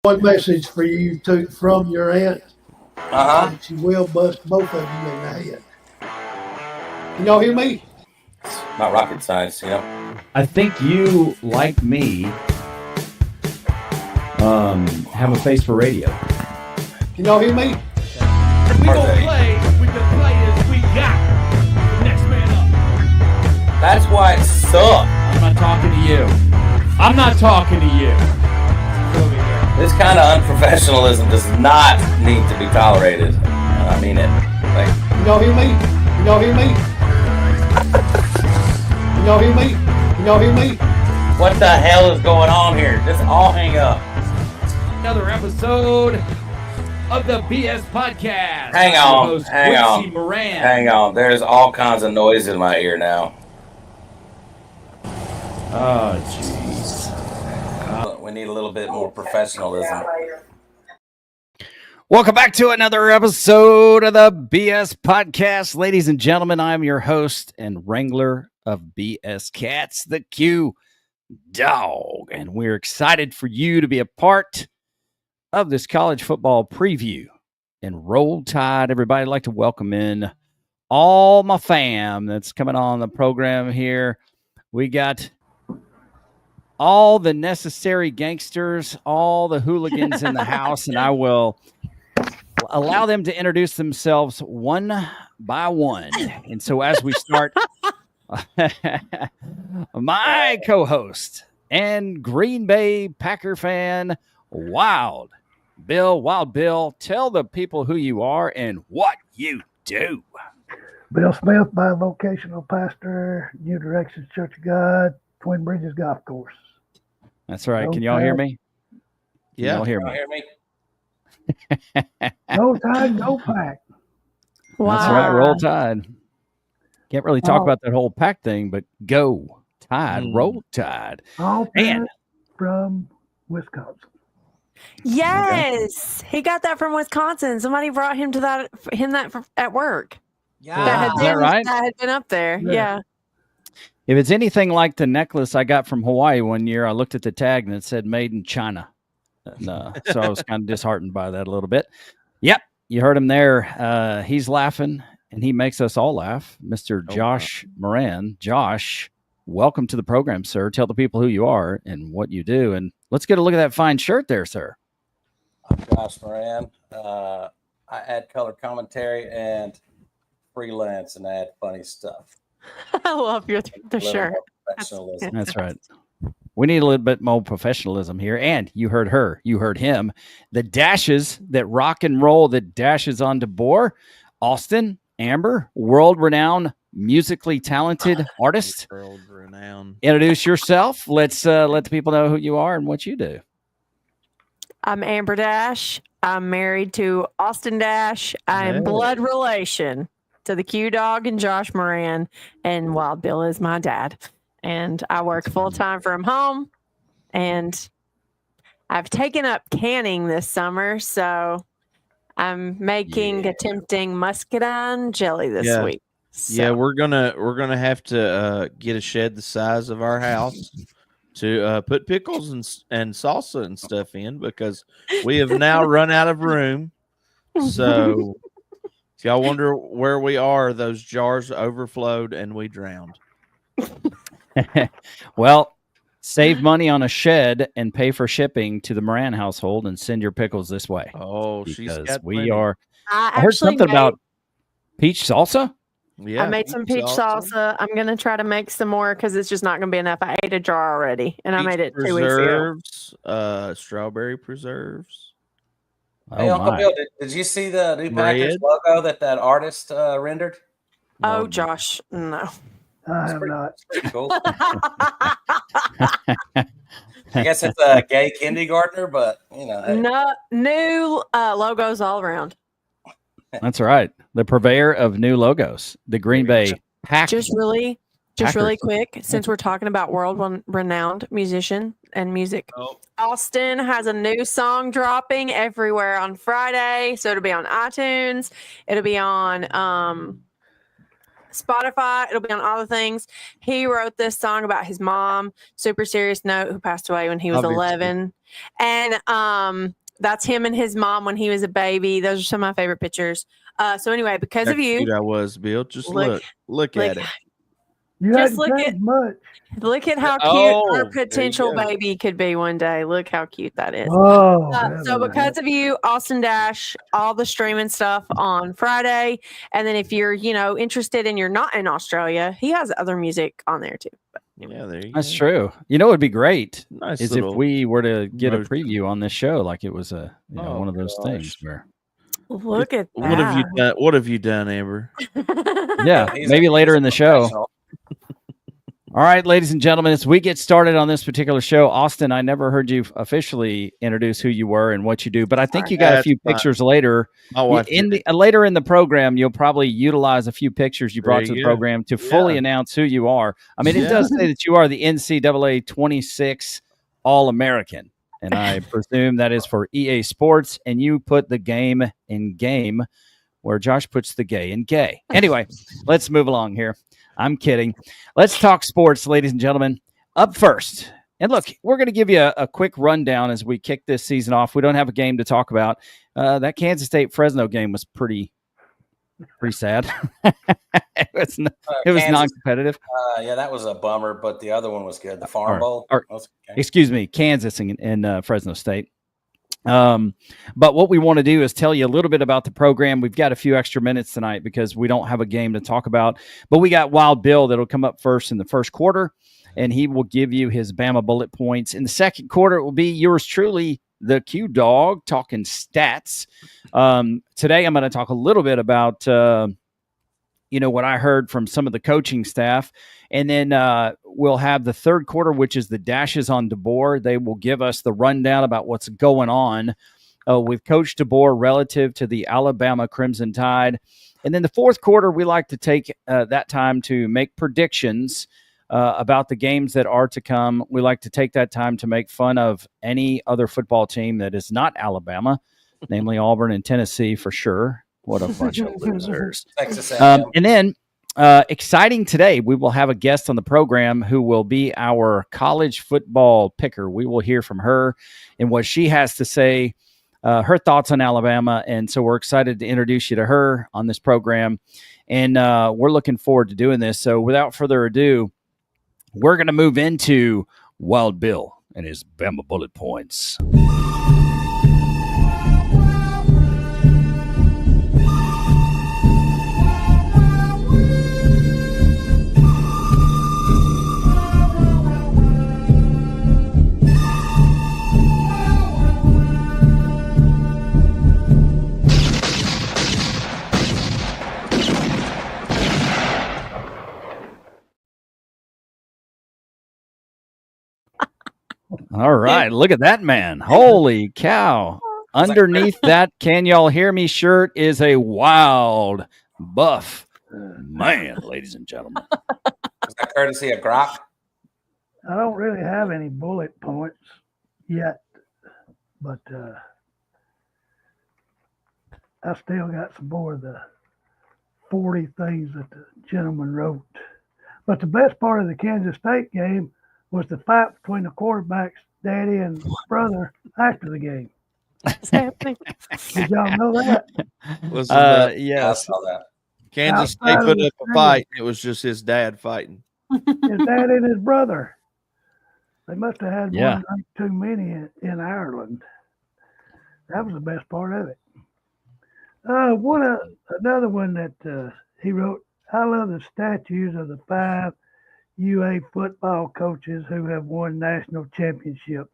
One message for you from your aunt. She will bust both of you in the head. Can y'all hear me? Not rocket science, you know. I think you, like me, have a face for radio. Can y'all hear me? We gonna play with the players we got. Next man up. That's why it sucks. I'm not talking to you. I'm not talking to you. This kind of unprofessionalism does not need to be tolerated. I mean it. Like, Can y'all hear me? Can y'all hear me? Can y'all hear me? Can y'all hear me? what the hell is going on here? Just all hang up. Another episode of the BS Podcast. Hang on. Moran. Hang on. There's all kinds of noise in my ear now. Oh, jeez. We need a little bit more professionalism. Welcome back to another episode of the BS Podcast. Ladies and gentlemen, I'm your host and wrangler of BS Cats, the Q Dog. And we're excited for you to be a part of this college football preview. And Roll Tide, everybody. I'd like to welcome in all my fam that's coming on the program here. We got all the necessary gangsters, all the hooligans in the house, and I will allow them to introduce themselves one by one. And so as we start, my co-host and Green Bay Packer fan, Wild Bill, tell the people who you are and what you do. Bill Smith, bivocational pastor, New Directions Church of God, Twin Bridges Golf Course. That's right. Can y'all hear me? Yeah. Y'all hear me? No Tide, no pack. Wow. That's right. Roll Tide. Can't really talk about that whole pack thing, but go Tide, Roll Tide. All from Wisconsin. Yes, he got that from Wisconsin. Somebody brought him to that at work. Yeah, is that right? That had been up there. Yeah. If it's anything like the necklace I got from Hawaii one year, I looked at the tag and it said "Made in China," and, so I was kind of disheartened by that a little bit. Yep, you heard him there. He's laughing, and he makes us all laugh. Mr. Josh Moran. Josh, welcome to the program, sir. Tell the people who you are and what you do, and let's get a look at that fine shirt there, sir. I'm Josh Moran. I add color commentary and freelance, and I add funny stuff. I love the shirt. That's right. We need a little bit more professionalism here. And you heard her. You heard him. The dashes that rock and roll, the dashes on DeBoer. Austin, Amber, world-renowned, musically talented artist. World-renowned. Introduce yourself. Let's let the people know who you are and what you do. I'm Amber Dash. I'm married to Austin Dash. I'm blood relation to the Q Dog and Josh Moran, and Wild Bill is my dad. And I work full-time from home, and I've taken up canning this summer, so I'm attempting muscadine jelly this week. So. Yeah, we're gonna have to get a shed the size of our house to put pickles and salsa and stuff in, because we have now run out of room. So if y'all wonder where we are, those jars overflowed and we drowned. Well, save money on a shed and pay for shipping to the Moran household and send your pickles this way. Oh, because we are. I heard something about peach salsa. Yeah, I made some peach salsa. I'm going to try to make some more because it's just not going to be enough. I ate a jar already, and I made it 2 weeks ago. Strawberry preserves. Hey, Uncle Bill, did you see the new Packers logo that artist rendered? Oh, Josh, no. I have not. Pretty cool. I guess it's a gay kindergartner, but you know. No, new logos all around. That's right. The purveyor of new logos, the Green Bay Packers. Just really quick, since we're talking about world-renowned musician and music, Austin has a new song dropping everywhere on Friday. So it'll be on iTunes. It'll be on Spotify. It'll be on all the things. He wrote this song about his mom, super serious note, who passed away when he was 11. And That's him and his mom when he was a baby. Those are some of my favorite pictures. So anyway, because How of you, cute I was, Bill. Just Look- look look- at it. You Just hadn't look at- changed much. look at how cute Oh, there our you potential go. baby could be one day. Look how cute that is. Oh, So heaven. because of you, Austin Dash, all the streaming stuff on Friday. And then if you're, interested and you're not in Australia, he has other music on there too. But Yeah, there you That's go. true. You know, what would be great Nice is if little we were to get a motion. preview on this show, like it was Oh, one of those gosh. things where, look at that. What have you done? What have you done, Amber? yeah, He's maybe a- later he's in a the show. professional. All right, ladies and gentlemen, as we get started on this particular show, Austin, I never heard you officially introduce who you were and what you do, but I think you got a That's few fine. pictures later. My wife did. Later in the program, you'll probably utilize a few pictures you brought There to the you go. program to fully Yeah. announce who you are. I mean, it Yeah. does say that you are the NCAA 26 All-American, and I presume that is for EA Sports, and you put the game in game where Josh puts the gay in gay. Anyway, let's move along here. I'm kidding. Let's talk sports, ladies and gentlemen. Up first, and look, we're going to give you a quick rundown as we kick this season off. We don't have a game to talk about. That Kansas State Fresno game was pretty sad. it was Kansas- non-competitive. Yeah, that was a bummer, but the other one was good. The Farm Bowl. or- That was okay. Excuse me, Kansas and Fresno State. But what we want to do is tell you a little bit about the program. We've got a few extra minutes tonight because we don't have a game to talk about, but we got Wild Bill that'll come up first in the first quarter, and he will give you his Bama bullet points. In the second quarter, it will be yours truly, the Q Dog, talking stats. Today, I'm going to talk a little bit about, what I heard from some of the coaching staff. And then we'll have the third quarter, which is the Dashes on DeBoer. They will give us the rundown about what's going on with Coach DeBoer relative to the Alabama Crimson Tide. And then the fourth quarter, we like to take that time to make predictions about the games that are to come. We like to take that time to make fun of any other football team that is not Alabama, namely Auburn and Tennessee for sure. What a bunch of losers. Texas A&M. And then exciting today, we will have a guest on the program who will be our college football picker. We will hear from her and what she has to say, her thoughts on Alabama. And so we're excited to introduce you to her on this program. And we're looking forward to doing this. So without further ado, we're going to move into Wild Bill and his Bama bullet points. All right, look at that man. Holy cow. Underneath that Can Y'all Hear Me shirt is a wild buff man, ladies and gentlemen. Was that courtesy of Grok? I don't really have any bullet points yet, but I still got some more of the 40 things that the gentleman wrote. But the best part of the Kansas State game was the fight between the quarterback's daddy and brother after the game. what's happening? Did y'all know that? Listen, that I Yes. saw that. Kansas State outside of put the up a stadium. fight. It was just his dad fighting. His dad and his brother. They must have had Yeah. one drink too many in Ireland. That was the best part of it. Another one that he wrote. I love the statues of the 5 UA football coaches who have won national championships.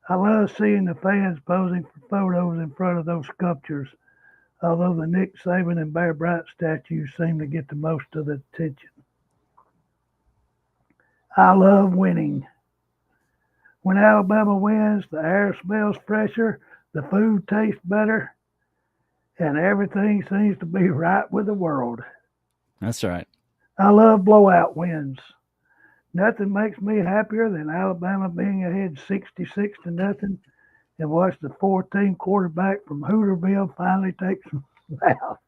I love seeing the fans posing for photos in front of those sculptures, although the Nick Saban and Bear Bryant statues seem to get the most of the attention. I love winning. When Alabama wins, the air smells fresher, the food tastes better, and everything seems to be right with the world. That's right. I love blowout wins. Nothing makes me happier than Alabama being ahead 66-0 and watch the 14 quarterback from Hooterville finally take some out.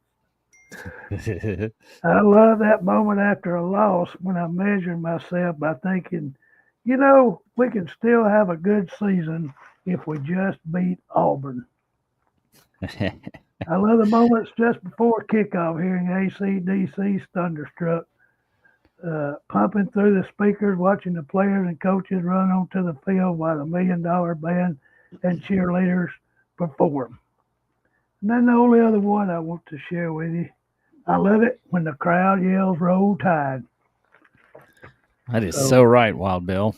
I love that moment after a loss when I measure myself by thinking, we can still have a good season if we just beat Auburn. I love the moments just before kickoff, hearing AC/DC's Thunderstruck, pumping through the speakers, watching the players and coaches run onto the field while the $1 Million Band and cheerleaders perform. And then the only other one I want to share with you, I love it when the crowd yells "Roll Tide." That is so right, Wild Bill.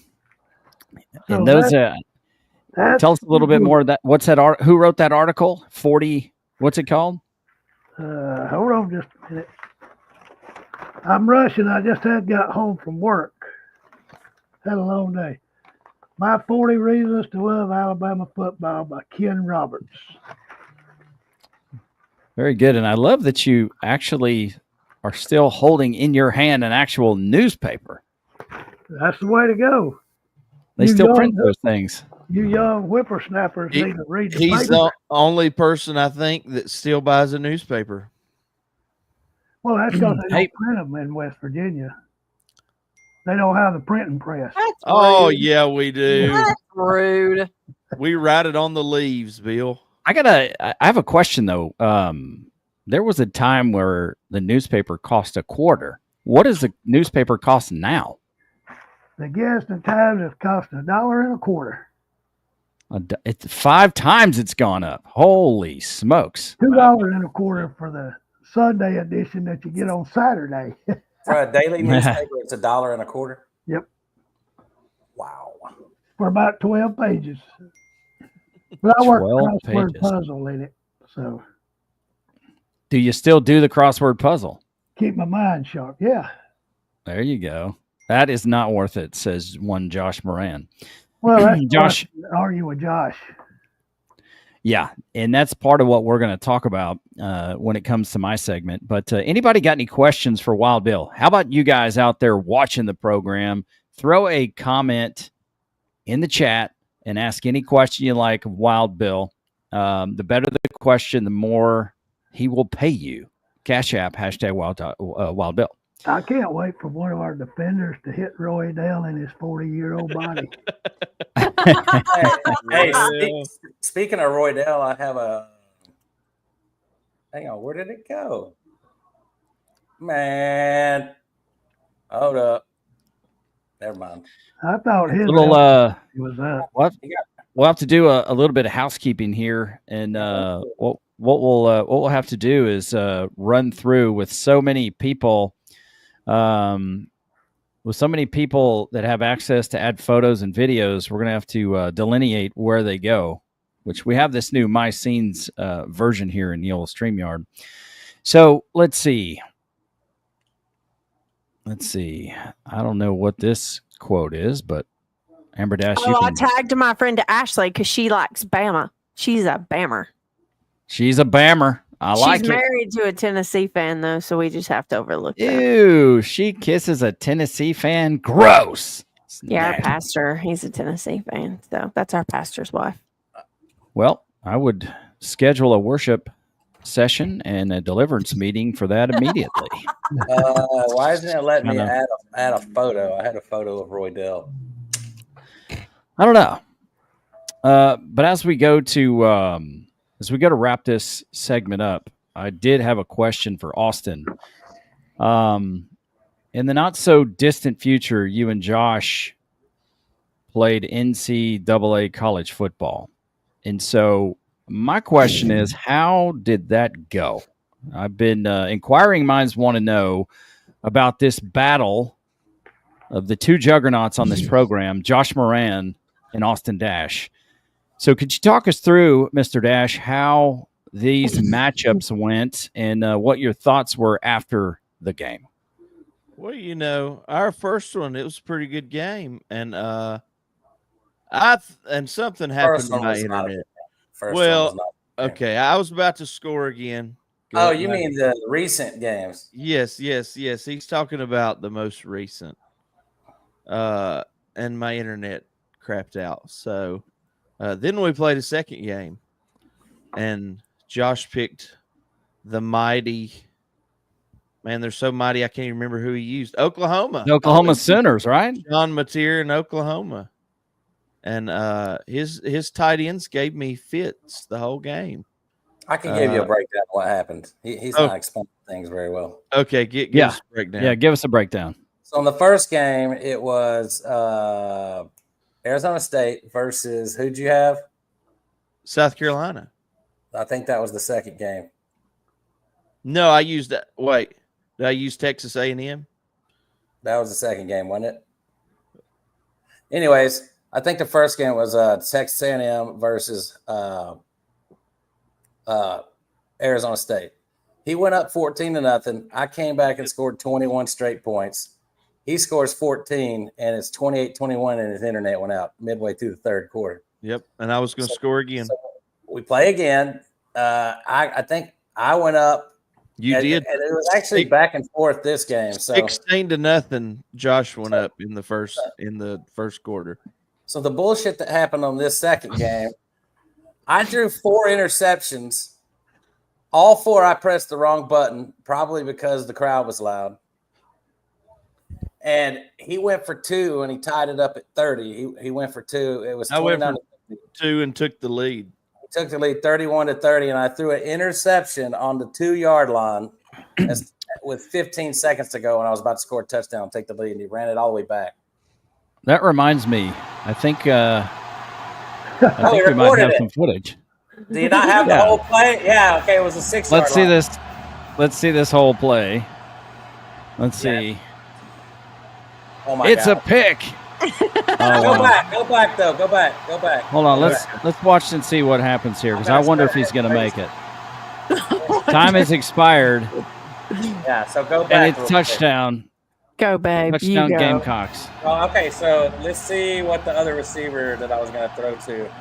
So And those, that's tell us a little bit more of that. What's that? Who wrote that article? 40. What's it called? Hold on just a minute. I'm rushing. I just got home from work. Had a long day. My 40 Reasons to Love Alabama Football by Ken Roberts. Very good. And I love that you actually are still holding in your hand an actual newspaper. That's the way to go. They You still young- print those things. You young whippersnappers need to read the He's paper. the only person I think that still buys a newspaper. Well, that's because they Hey. don't print them in West Virginia. They don't have the printing press. That's Oh, rude. yeah, we do. That's rude. We write it on the leaves, Bill. I have a question though. There was a time where the newspaper cost a quarter. What does the newspaper cost now? The Guest and Times has cost $1.25. It's 5 times it's gone up. Holy smokes. $2.25 for the Sunday edition that you get on Saturday. For a daily newspaper, it's $1.25. Yep. Wow. For about 12 pages. But I work 12 crossword pages. puzzle in it, so Do you still do the crossword puzzle? keep my mind sharp. Yeah. There you go. That is not worth it, says one Josh Moran. Well, that's Josh. argue with Josh. Yeah, and that's part of what we're going to talk about when it comes to my segment. But anybody got any questions for Wild Bill? How about you guys out there watching the program? Throw a comment in the chat and ask any question you like of Wild Bill. The better the question, the more he will pay you. Cash App, hashtag Wild Bill. I can't wait for one of our defenders to hit Roy Dell in his 40-year-old body. Hey, speaking of Roy Dell, I have a. Hang on, where did it go? Man, hold up. Never mind. I thought his Little was up. what? We'll have to do a little bit of housekeeping here, and what we'll have to do is run through with so many people. With so many people that have access to add photos and videos, we're going to have to delineate where they go, which we have this new My Scenes version here in the old StreamYard. So let's see. I don't know what this quote is, but Amber Dash, you I can. tagged my friend Ashley because she likes Bama. She's a Bammer. She's a Bammer. I like She's it. married to a Tennessee fan, though, so we just have to overlook that. Ew, she kisses a Tennessee fan. Gross. Yeah, our Nasty. pastor, he's a Tennessee fan. So that's our pastor's wife. Well, I would schedule a worship session and a deliverance meeting for that immediately. Why isn't it letting me I know. add a photo? I had a photo of Roy Dell. I don't know. But as we go to wrap this segment up, I did have a question for Austin. In the not so distant future, you and Josh played NCAA college football. And so my question is, how did that go? I've been inquiring minds want to know about this battle of the two juggernauts on this program, Josh Moran and Austin Dash. So could you talk us through, Mr. Dash, how these matchups went and what your thoughts were after the game? Well, you know, our first one, it was a pretty good game. And something happened First to one my was not a internet. First Well, one was not. Okay, I was about to score again. Oh, you mean the recent games? Yes. He's talking about the most recent. And my internet crapped out. So then we played a second game. And Josh picked the mighty. Man, they're so mighty, I can't even remember who he used. Oklahoma. The Oklahoma Sooners, right? John Mateer in Oklahoma. and his tight ends gave me fits the whole game. I can give you a breakdown of what happened. He's not explaining things very well. Okay, give us a breakdown. Yeah, give us a breakdown. So in the first game, it was Arizona State versus who'd you have? South Carolina. I think that was the second game. No, I used that. Wait, did I use Texas A&M? That was the second game, wasn't it? Anyways, I think the first game was Texas A&M versus Arizona State. He went up 14-0. I came back and scored 21 straight points. He scores 14, and it's 28-21, and his internet went out midway through the third quarter. Yep, and I was going to score again. So we play again. I think I went up. You did. And it was actually back and forth this game. So 16-0. Josh went up in the first quarter. So the bullshit that happened on this second game, I threw 4 interceptions. All 4 I pressed the wrong button, probably because the crowd was loud. And he went for 2, and he tied it up at 30. He went for 2. It was 29 for 2 and took the lead. He took the lead 31-30, and I threw an interception on the 2-yard line with 15 seconds to go, and I was about to score a touchdown, take the lead, and he ran it all the way back. That reminds me. I think we might have some footage. Do you not have the whole play? Yeah, okay, it was a 6-yard Let's see this. Let's see this whole play. Let's see. Oh my it's God. a pick. Go back, though. Go back. Hold on. Let's watch and see what happens here, because I wonder if he's going to make it. Time has expired. Yeah, so go back. And it's touchdown. Go, babe. Touchdown you go. Gamecocks. Well, okay, so let's see what the other receiver that I was going to throw to.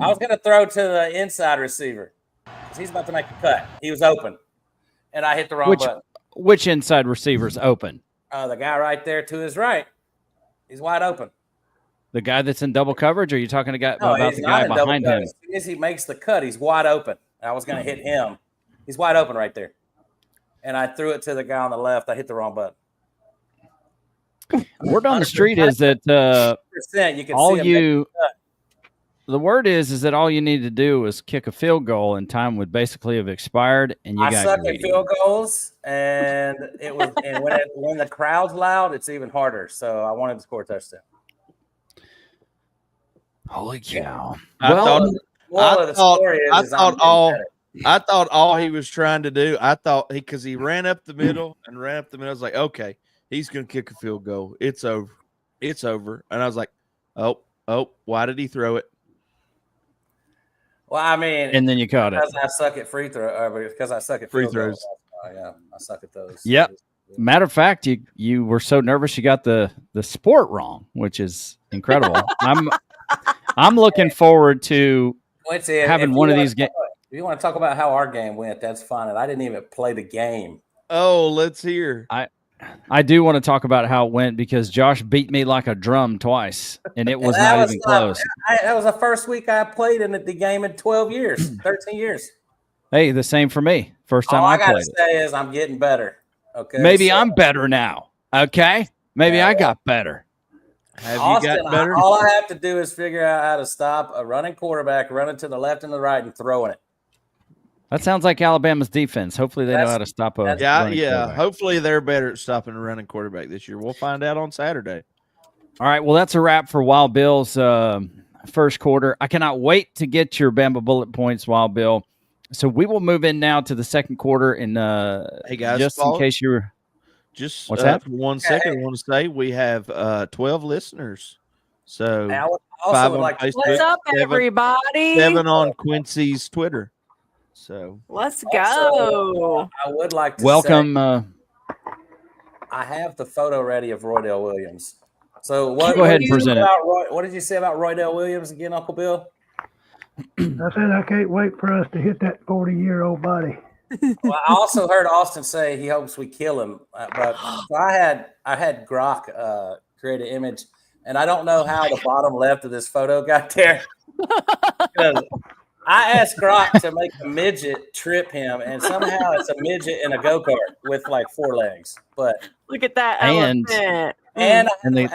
I was going to throw to the inside receiver because he's about to make a cut. He was open, and I hit the wrong button. Which inside receiver's open? The guy right there to his right. He's wide open. The guy that's in double coverage, or are you talking about he's the not guy in double behind coverage. him? As soon as he makes the cut, he's wide open. I was going to hit him. He's wide open right there. And I threw it to the guy on the left. I hit the wrong button. Word on the street is that you can the word is that all you need to do is kick a field goal, and time would basically have expired. And you I got suck at greedy. field goals, and it was and when the crowd's loud, it's even harder. So I wanted to score a touchdown. Holy cow! I thought all he was trying to do. I thought because he ran up the middle. I was like, okay, he's gonna kick a field goal. It's over. And I was like, oh, why did he throw it? Well, I mean, and then you caught it. Because I suck at free throws. Yeah, I suck at those. Yep. Matter of fact, you were so nervous you got the sport wrong, which is incredible. I'm looking forward to having one of these games. If you want to talk about how our game went, that's fine. And I didn't even play the game. Oh, let's hear. I do want to talk about how it went because Josh beat me like a drum twice, and it was not even close. That was the first week I played in the game in 12 years, 13 years. Hey, the same for me. First time I played. All I got to say is I'm getting better. Okay. Maybe I'm better now. Okay. Maybe I got better. Have Austin, you got better? All I have to do is figure out how to stop a running quarterback running to the left and the right and throwing it. That sounds like Alabama's defense. Hopefully they know how to stop a yeah. Hopefully they're better at stopping a running quarterback this year. We'll find out on Saturday. All right. Well, that's a wrap for Wild Bill's first quarter. I cannot wait to get your Bama bullet points, Wild Bill. So we will move in now to the second quarter. And hey guys, just in case you're just what's that? For 1 second, I want to say we have 12 listeners. So I also would like Facebook, what's up, everybody? 7 on Quincy's Twitter. So let's go. I would like to welcome. Say, I have the photo ready of Roydell Williams. So go ahead and present it. What did you say about Roydell Williams again, Uncle Bill? I said I can't wait for us to hit that 40-year-old body. Well, I also heard Austin say he hopes we kill him. But so I had Grok create an image, and I don't know how the bottom left of this photo got there. I asked Grok to make a midget trip him, and somehow it's a midget in a go-kart with like 4 legs. But look at that and elephant. And, And they-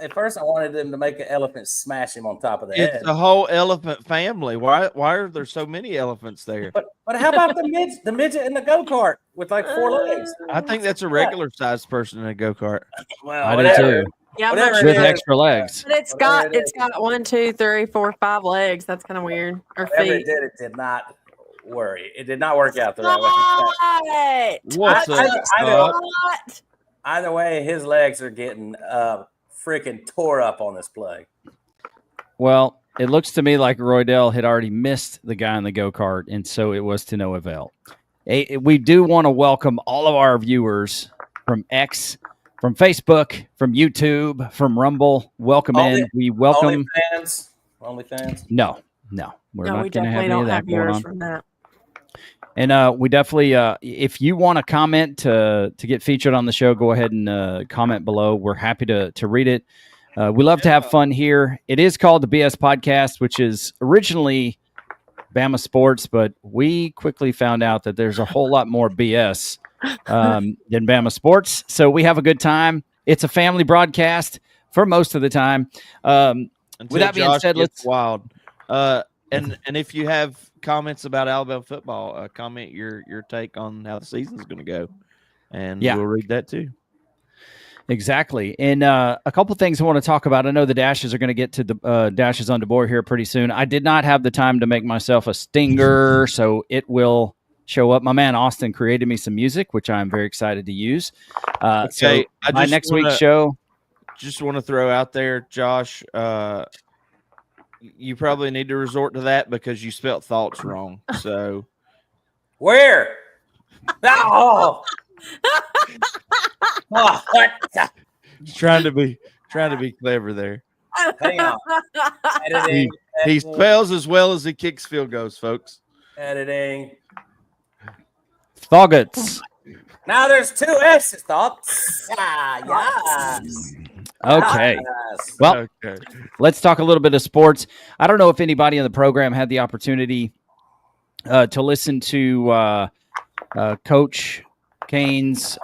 at first, I wanted them to make an elephant smash him on top of the head. It's a whole elephant family. Why are there so many elephants there? But how about the midget in the go-kart with like 4 legs? I think that's a regular sized person in a go-kart. Well, I do whatever. too. Yeah, I'm Whatever not it With sure. is. extra legs. But it's got 1, 2, 3, 4, 5 legs. That's kind of weird. Or Whatever feet. it did not worry. It did not work out the right way. What's up, Scott? What? Either way, his legs are getting freaking tore up on this play. Well, it looks to me like Roydell had already missed the guy in the go-kart, and so it was to no avail. We do want to welcome all of our viewers from X, from Facebook, from YouTube, from Rumble. Welcome in. We welcome OnlyFans. No, we're No, not we going to have definitely any don't of that have going viewers on. from that. And we definitely, if you want to comment to get featured on the show, go ahead and comment below. We're happy to read it. We love to have fun here. It is called the BS Podcast, which is originally Bama Sports, but we quickly found out that there's a whole lot more BS than Bama Sports. So we have a good time. It's a family broadcast for most of the time. With that being Josh said, gets let's wild. And if you have comments about Alabama football, comment your take on how the season's going to go, and we'll read that too. Exactly. And a couple things I want to talk about. I know the Dashes are going to get to the Dashes on DeBoer here pretty soon. I did not have the time to make myself a stinger, so it will show up. My man Austin created me some music, which I'm very excited to use. So my next week's show. Just want to throw out there, Josh, you probably need to resort to that because you spelt thoughts wrong. So where? Oh, what? Trying to be clever there. Hang on. Editing. He spells as well as he kicks field goals, folks. Editing. Thoughts. Now there's 2 S's. Thoughts. Yes. Okay. Yes. Well, let's talk a little bit of sports. I don't know if anybody in the program had the opportunity to listen to Coach Kane's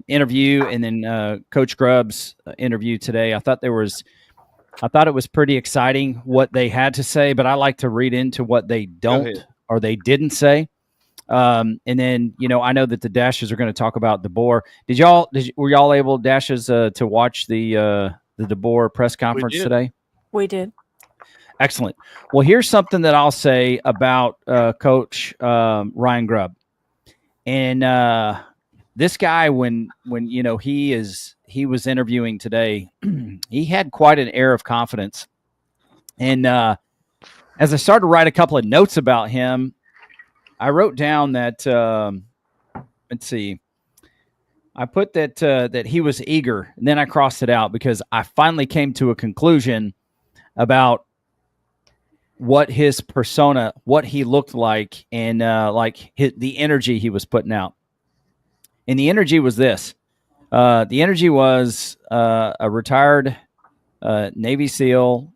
interview and then Coach Grubb's interview today. I thought it was pretty exciting what they had to say, but I like to read into what they don't or they didn't say. And then, I know that the Dashes are going to talk about DeBoer. Were y'all able, Dashes, to watch the DeBoer press conference today? We did. Excellent. Well, here's something that I'll say about Coach Ryan Grubb. And this guy, when he was interviewing today, he had quite an air of confidence. And as I started to write a couple of notes about him, I wrote down that let's see. I put that he was eager, and then I crossed it out because I finally came to a conclusion about what his persona, what he looked like, and the energy he was putting out. And the energy was this. The energy was a retired Navy SEAL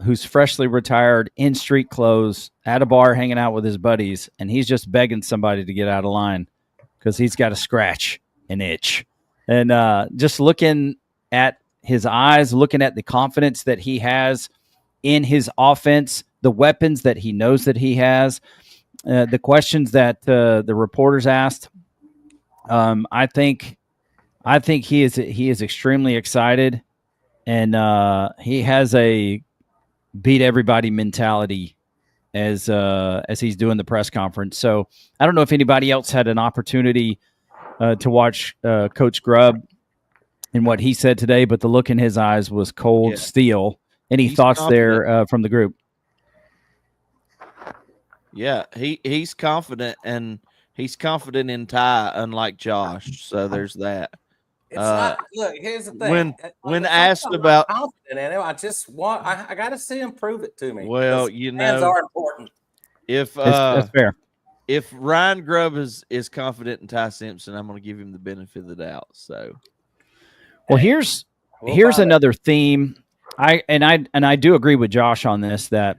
who's freshly retired, in street clothes, at a bar hanging out with his buddies, and he's just begging somebody to get out of line because he's got a scratch, an itch. And just looking at his eyes, looking at the confidence that he has in his offense, the weapons that he knows that he has, the questions that the reporters asked, I think he is extremely excited. And he has a beat everybody mentality as he's doing the press conference. So I don't know if anybody else had an opportunity to watch Coach Grubb and what he said today, but the look in his eyes was cold steel. Any thoughts confident there from the group? Yeah, he's confident, and he's confident in Ty, unlike Josh. So there's that. It's not. Look, here's the thing. When asked about, confident in him, I just want. I got to see him prove it to me. Well, fans are important. If that's fair. If Ryan Grubb is confident in Ty Simpson, I'm going to give him the benefit of the doubt. So, well, here's another theme. I do agree with Josh on this. That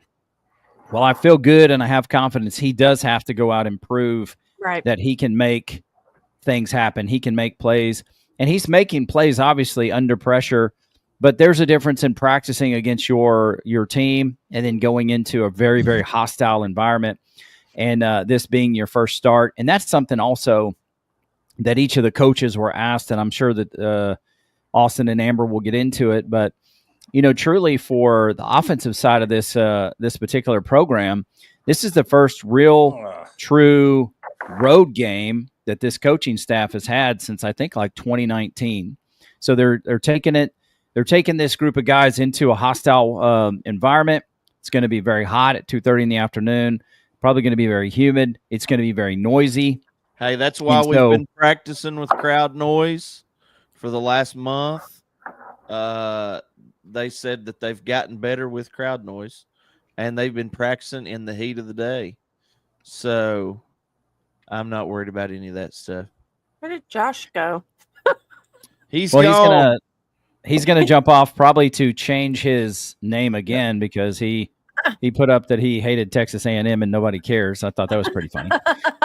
while I feel good and I have confidence, he does have to go out and prove that he can make things happen. He can make plays. and he's making plays obviously under pressure. But there's a difference in practicing against your team and then going into a very, very hostile environment, and this being your first start. And that's something also that each of the coaches were asked, and I'm sure that Austin and Amber will get into it. But, truly for the offensive side of this particular program, this is the first real, true road game that this coaching staff has had since I think like 2019. So they're taking it. They're taking this group of guys into a hostile environment. It's going to be very hot at 2:30 in the afternoon. Probably going to be very humid. It's going to be very noisy. Hey, that's why we've been practicing with crowd noise for the last month. They said that they've gotten better with crowd noise, and they've been practicing in the heat of the day. So I'm not worried about any of that stuff. Where did Josh go? He's gone. He's gonna jump off probably to change his name again because he put up that he hated Texas A&M and nobody cares. I thought that was pretty funny.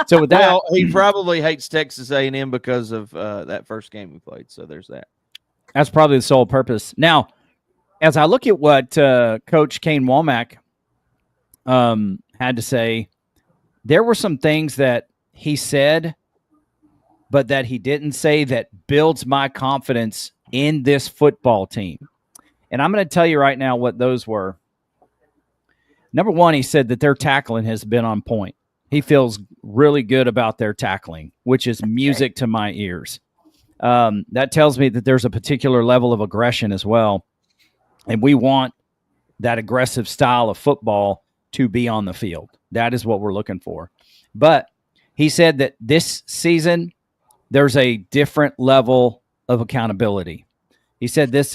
So with that, he probably hates Texas A&M because of that first game we played. So there's that. That's probably the sole purpose. Now, as I look at what Coach Kane Womack had to say, there were some things that he said, but that he didn't say that builds my confidence in this football team. And I'm going to tell you right now what those were. Number one, he said that their tackling has been on point. He feels really good about their tackling, which is music to my ears. That tells me that there's a particular level of aggression as well. And we want that aggressive style of football to be on the field. That is what we're looking for. But he said that this season, there's a different level of accountability. He said this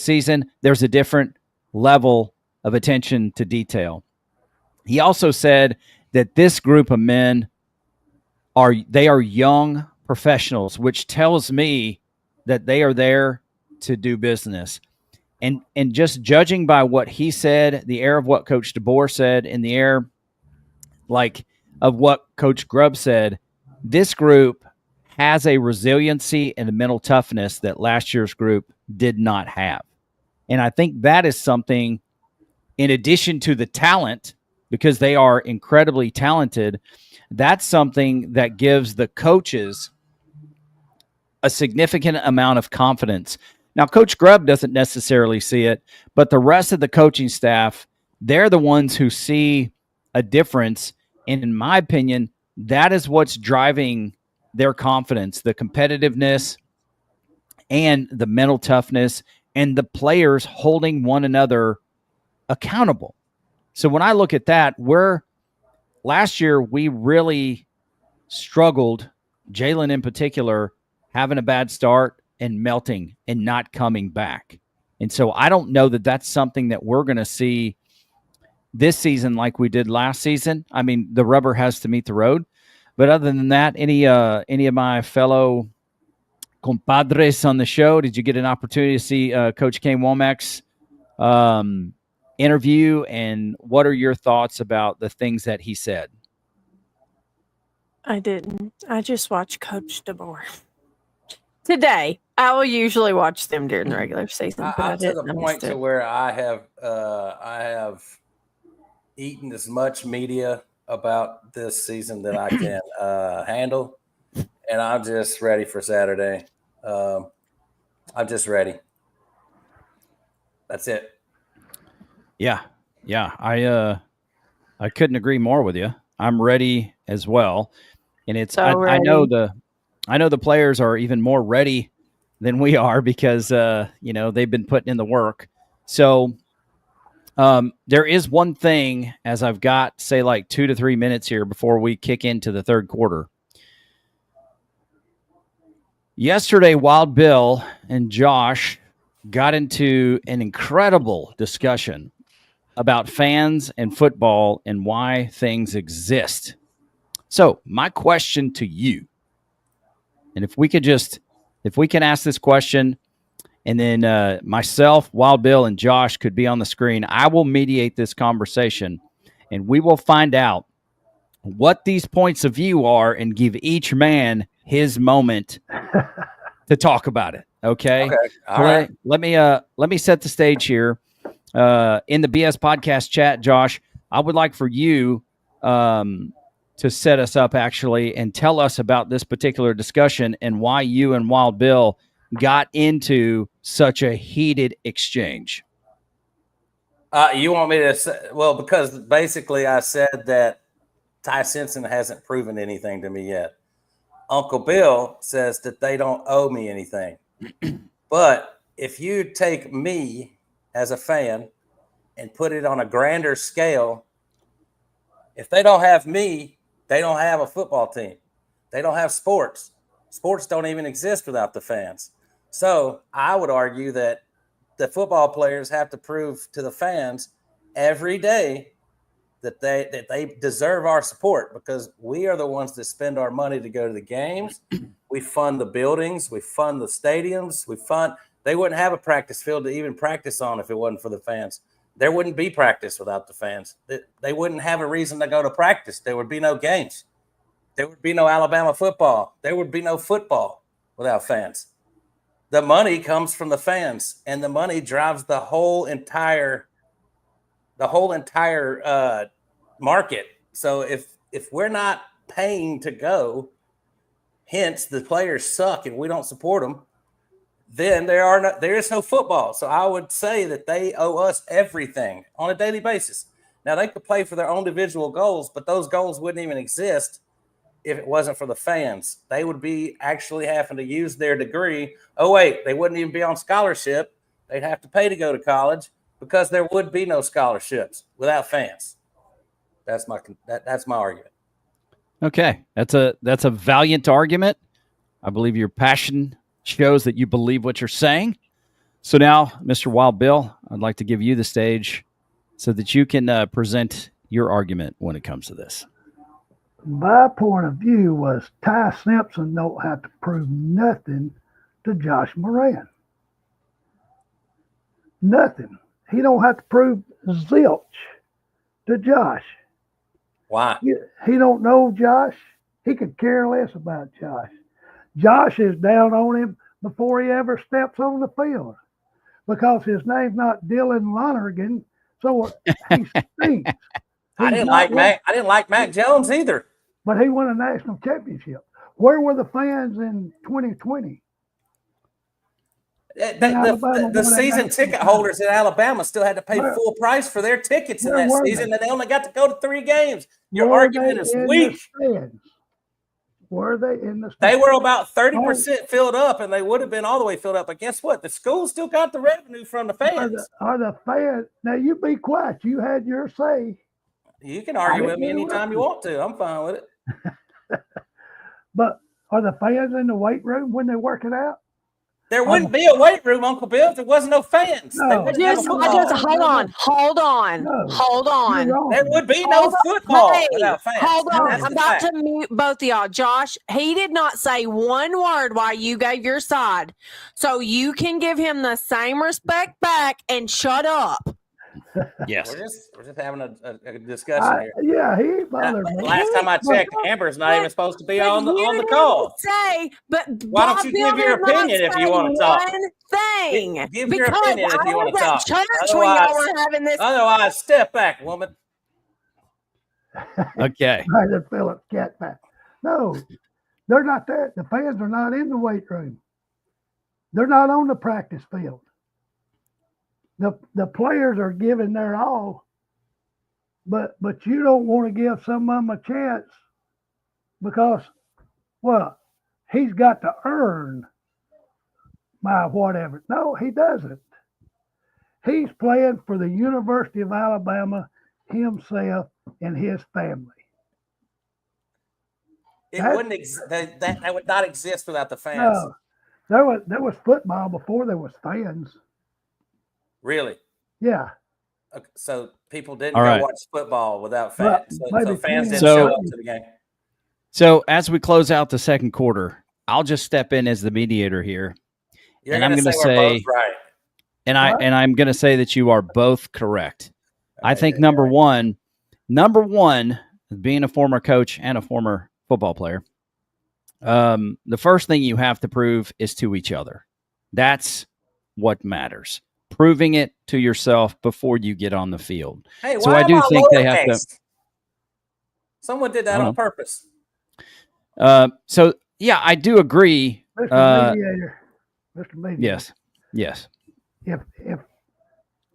season, there's a different level of attention to detail. He also said that this group of men are young professionals, which tells me that they are there to do business. And just judging by what he said, the air of what Coach DeBoer said, and the air of what Coach Grubb said, this group has a resiliency and a mental toughness that last year's group did not have. And I think that is something, in addition to the talent, because they are incredibly talented, that's something that gives the coaches a significant amount of confidence. Now, Coach Grubb doesn't necessarily see it, but the rest of the coaching staff, they're the ones who see a difference. And in my opinion, that is what's driving their confidence, the competitiveness and the mental toughness and the players holding one another accountable. So when I look at that, last year we really struggled, Jalen in particular, having a bad start and melting and not coming back. And so I don't know that that's something that we're going to see this season like we did last season. I mean, the rubber has to meet the road. But other than that, any of my fellow compadres on the show, did you get an opportunity to see Coach Kane Womack's interview? And what are your thoughts about the things that he said? I didn't. I just watched Coach DeBoer. Today, I will usually watch them during the regular season. I'm to the point to where I have eaten as much media about this season that I can handle, and I'm just ready for Saturday. I'm just ready. That's it. Yeah. I couldn't agree more with you. I'm ready as well, and it's I know the players are even more ready than we are because they've been putting in the work. So there is one thing, as I've got, say, like 2 to 3 minutes here before we kick into the third quarter. Yesterday, Wild Bill and Josh got into an incredible discussion about fans and football and why things exist. So my question to you, and if we can ask this question, and then myself, Wild Bill, and Josh could be on the screen, I will mediate this conversation, and we will find out what these points of view are and give each man his moment to talk about it. Okay. Okay. All So right. let me set the stage here. In the BS podcast chat, Josh, I would like for you to set us up actually and tell us about this particular discussion and why you and Wild Bill got into such a heated exchange. You want me to say, well, because basically I said that Ty Simpson hasn't proven anything to me yet. Uncle Bill says that they don't owe me anything. But if you take me as a fan and put it on a grander scale, if they don't have me, they don't have a football team. They don't have sports. Sports don't even exist without the fans. So I would argue that the football players have to prove to the fans every day that they deserve our support, because we are the ones that spend our money to go to the games. We fund the buildings. We fund the stadiums. They wouldn't have a practice field to even practice on if it wasn't for the fans. There wouldn't be practice without the fans. They wouldn't have a reason to go to practice. There would be no games. There would be no Alabama football. There would be no football without fans. The money comes from the fans, and the money drives the whole entire market. So if we're not paying to go, hence the players suck and we don't support them, then there is no football. So I would say that they owe us everything on a daily basis. Now they could play for their own individual goals, but those goals wouldn't even exist if it wasn't for the fans. They would be actually having to use their degree. Oh wait, they wouldn't even be on scholarship. They'd have to pay to go to college, because there would be no scholarships without fans. That's my argument. Okay, that's a valiant argument. I believe your passion shows that you believe what you're saying. So now, Mr. Wild Bill, I'd like to give you the stage so that you can present your argument when it comes to this. My point of view was Ty Simpson don't have to prove nothing to Josh Moran. Nothing. He don't have to prove zilch to Josh. Why? He don't know Josh. He could care less about Josh. Josh is down on him before he ever steps on the field, because his name's not Dylan Lonergan, so he stinks. I didn't like Mac Jones either. But he won a national championship. Where were the fans in 2020? The season ticket holders in Alabama still had to pay full price for their tickets in that season, and they only got to go to 3 games. Your argument is weak. Were they in the stands? They were about 30% filled up, and they would have been all the way filled up. But guess what? The school still got the revenue from the fans. Are the fans? Now you be quiet. You had your say. You can argue with me anytime you want to. I'm fine with it. But are the fans in the weight room when they're working out? There wouldn't be a weight room, Uncle Bill, if there wasn't no fans. No. Hold on. There would be no football without fans. Hold on. I'm about to mute both of y'all. Josh, he did not say one word while you gave your side. So you can give him the same respect back and shut up. Yes. We're just having a discussion here. Yeah, he bothered me. Last time I checked, Amber's not even supposed to be on the call. Why don't you give your opinion if you want to talk? Give your opinion if you want to talk. Otherwise, step back, woman. Okay. Rather Phillips cat back. No, they're not there. The fans are not in the weight room. They're not on the practice field. The players are giving their all, but you don't want to give some of them a chance because, well, he's got to earn my whatever. No, he doesn't. He's playing for the University of Alabama himself and his family. That would not exist without the fans. No, there was football before there was fans. Really? Yeah. Okay, so people didn't watch football without fans. Well, so fans didn't show up to the game. So as we close out the second quarter, I'll just step in as the mediator here. And I'm going to say, both right. And I'm going to say that you are both correct. I think number one, being a former coach and a former football player, The first thing you have to prove is to each other. That's what matters. Proving it to yourself before you get on the field. Hey, So why I do am I think they have to. lowercase? Someone did that on purpose. So yeah, I do agree. Mr. Mediator. Yes. If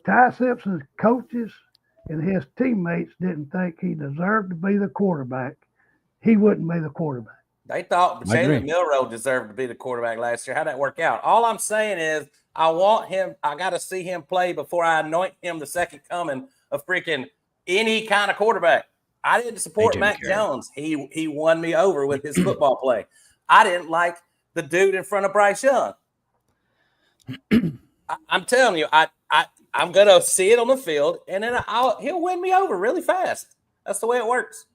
Ty Simpson's coaches and his teammates didn't think he deserved to be the quarterback, he wouldn't be the quarterback. They thought Jalen Milroe deserved to be the quarterback last year. How'd that work out? All I'm saying is I want him. I got to see him play before I anoint him the second coming of freaking any kind of quarterback. I didn't support Mac Jones. He won me over with his football play. I didn't like the dude in front of Bryce Young. I'm telling you, I'm gonna see it on the field, and then he'll win me over really fast. That's the way it works.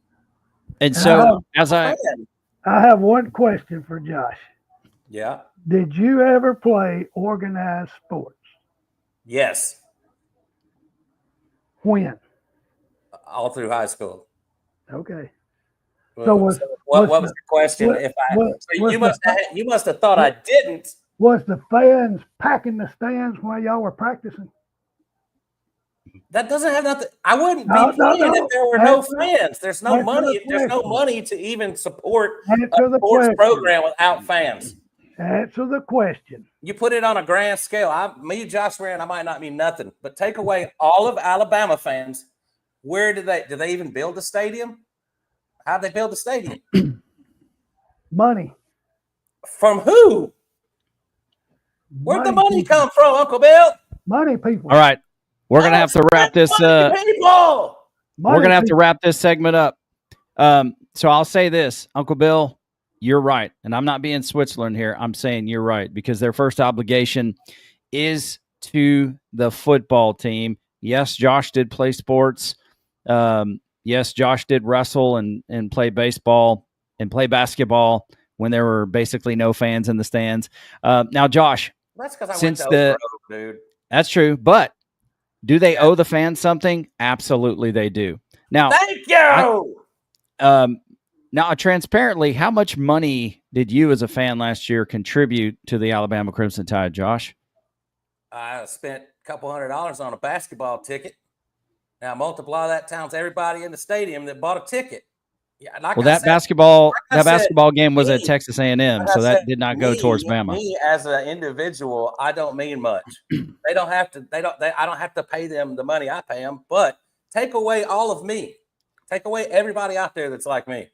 And so, I have one question for Josh. Yeah. Did you ever play organized sports? Yes. When? All through high school. Okay. So what was the question? You must have thought I didn't. Was the fans packing the stands while y'all were practicing? That doesn't have nothing. I wouldn't be playing if there were no fans. There's no money. There's no money to even support a sports program without fans. Answer the question. You put it on a grand scale. Josh Rand, I might not mean nothing, but take away all of Alabama fans. Where did they even build the stadium? How'd they build the stadium? Money. From who? Where'd the money come from, Uncle Bill? Money people. All right. We're going to have to wrap this we're going to have to wrap this segment up. So I'll say this, Uncle Bill, you're right. And I'm not being Switzerland here. I'm saying you're right because their first obligation is to the football team. Yes, Josh did play sports. Yes, Josh did wrestle and play baseball and play basketball when there were basically no fans in the stands. Now, Josh, that's because I went to Oak Grove, dude. That's true. But do they owe the fans something? Absolutely, they do. Now, thank you. Now, transparently, how much money did you as a fan last year contribute to the Alabama Crimson Tide, Josh? I spent a couple $100 on a basketball ticket. Now multiply that times everybody in the stadium that bought a ticket. Yeah, that basketball game was at Texas A&M, so that did not go towards Bama. Me as an individual, I don't mean much. I don't have to pay them the money I pay them, but take away all of me. Take away everybody out there that's like me.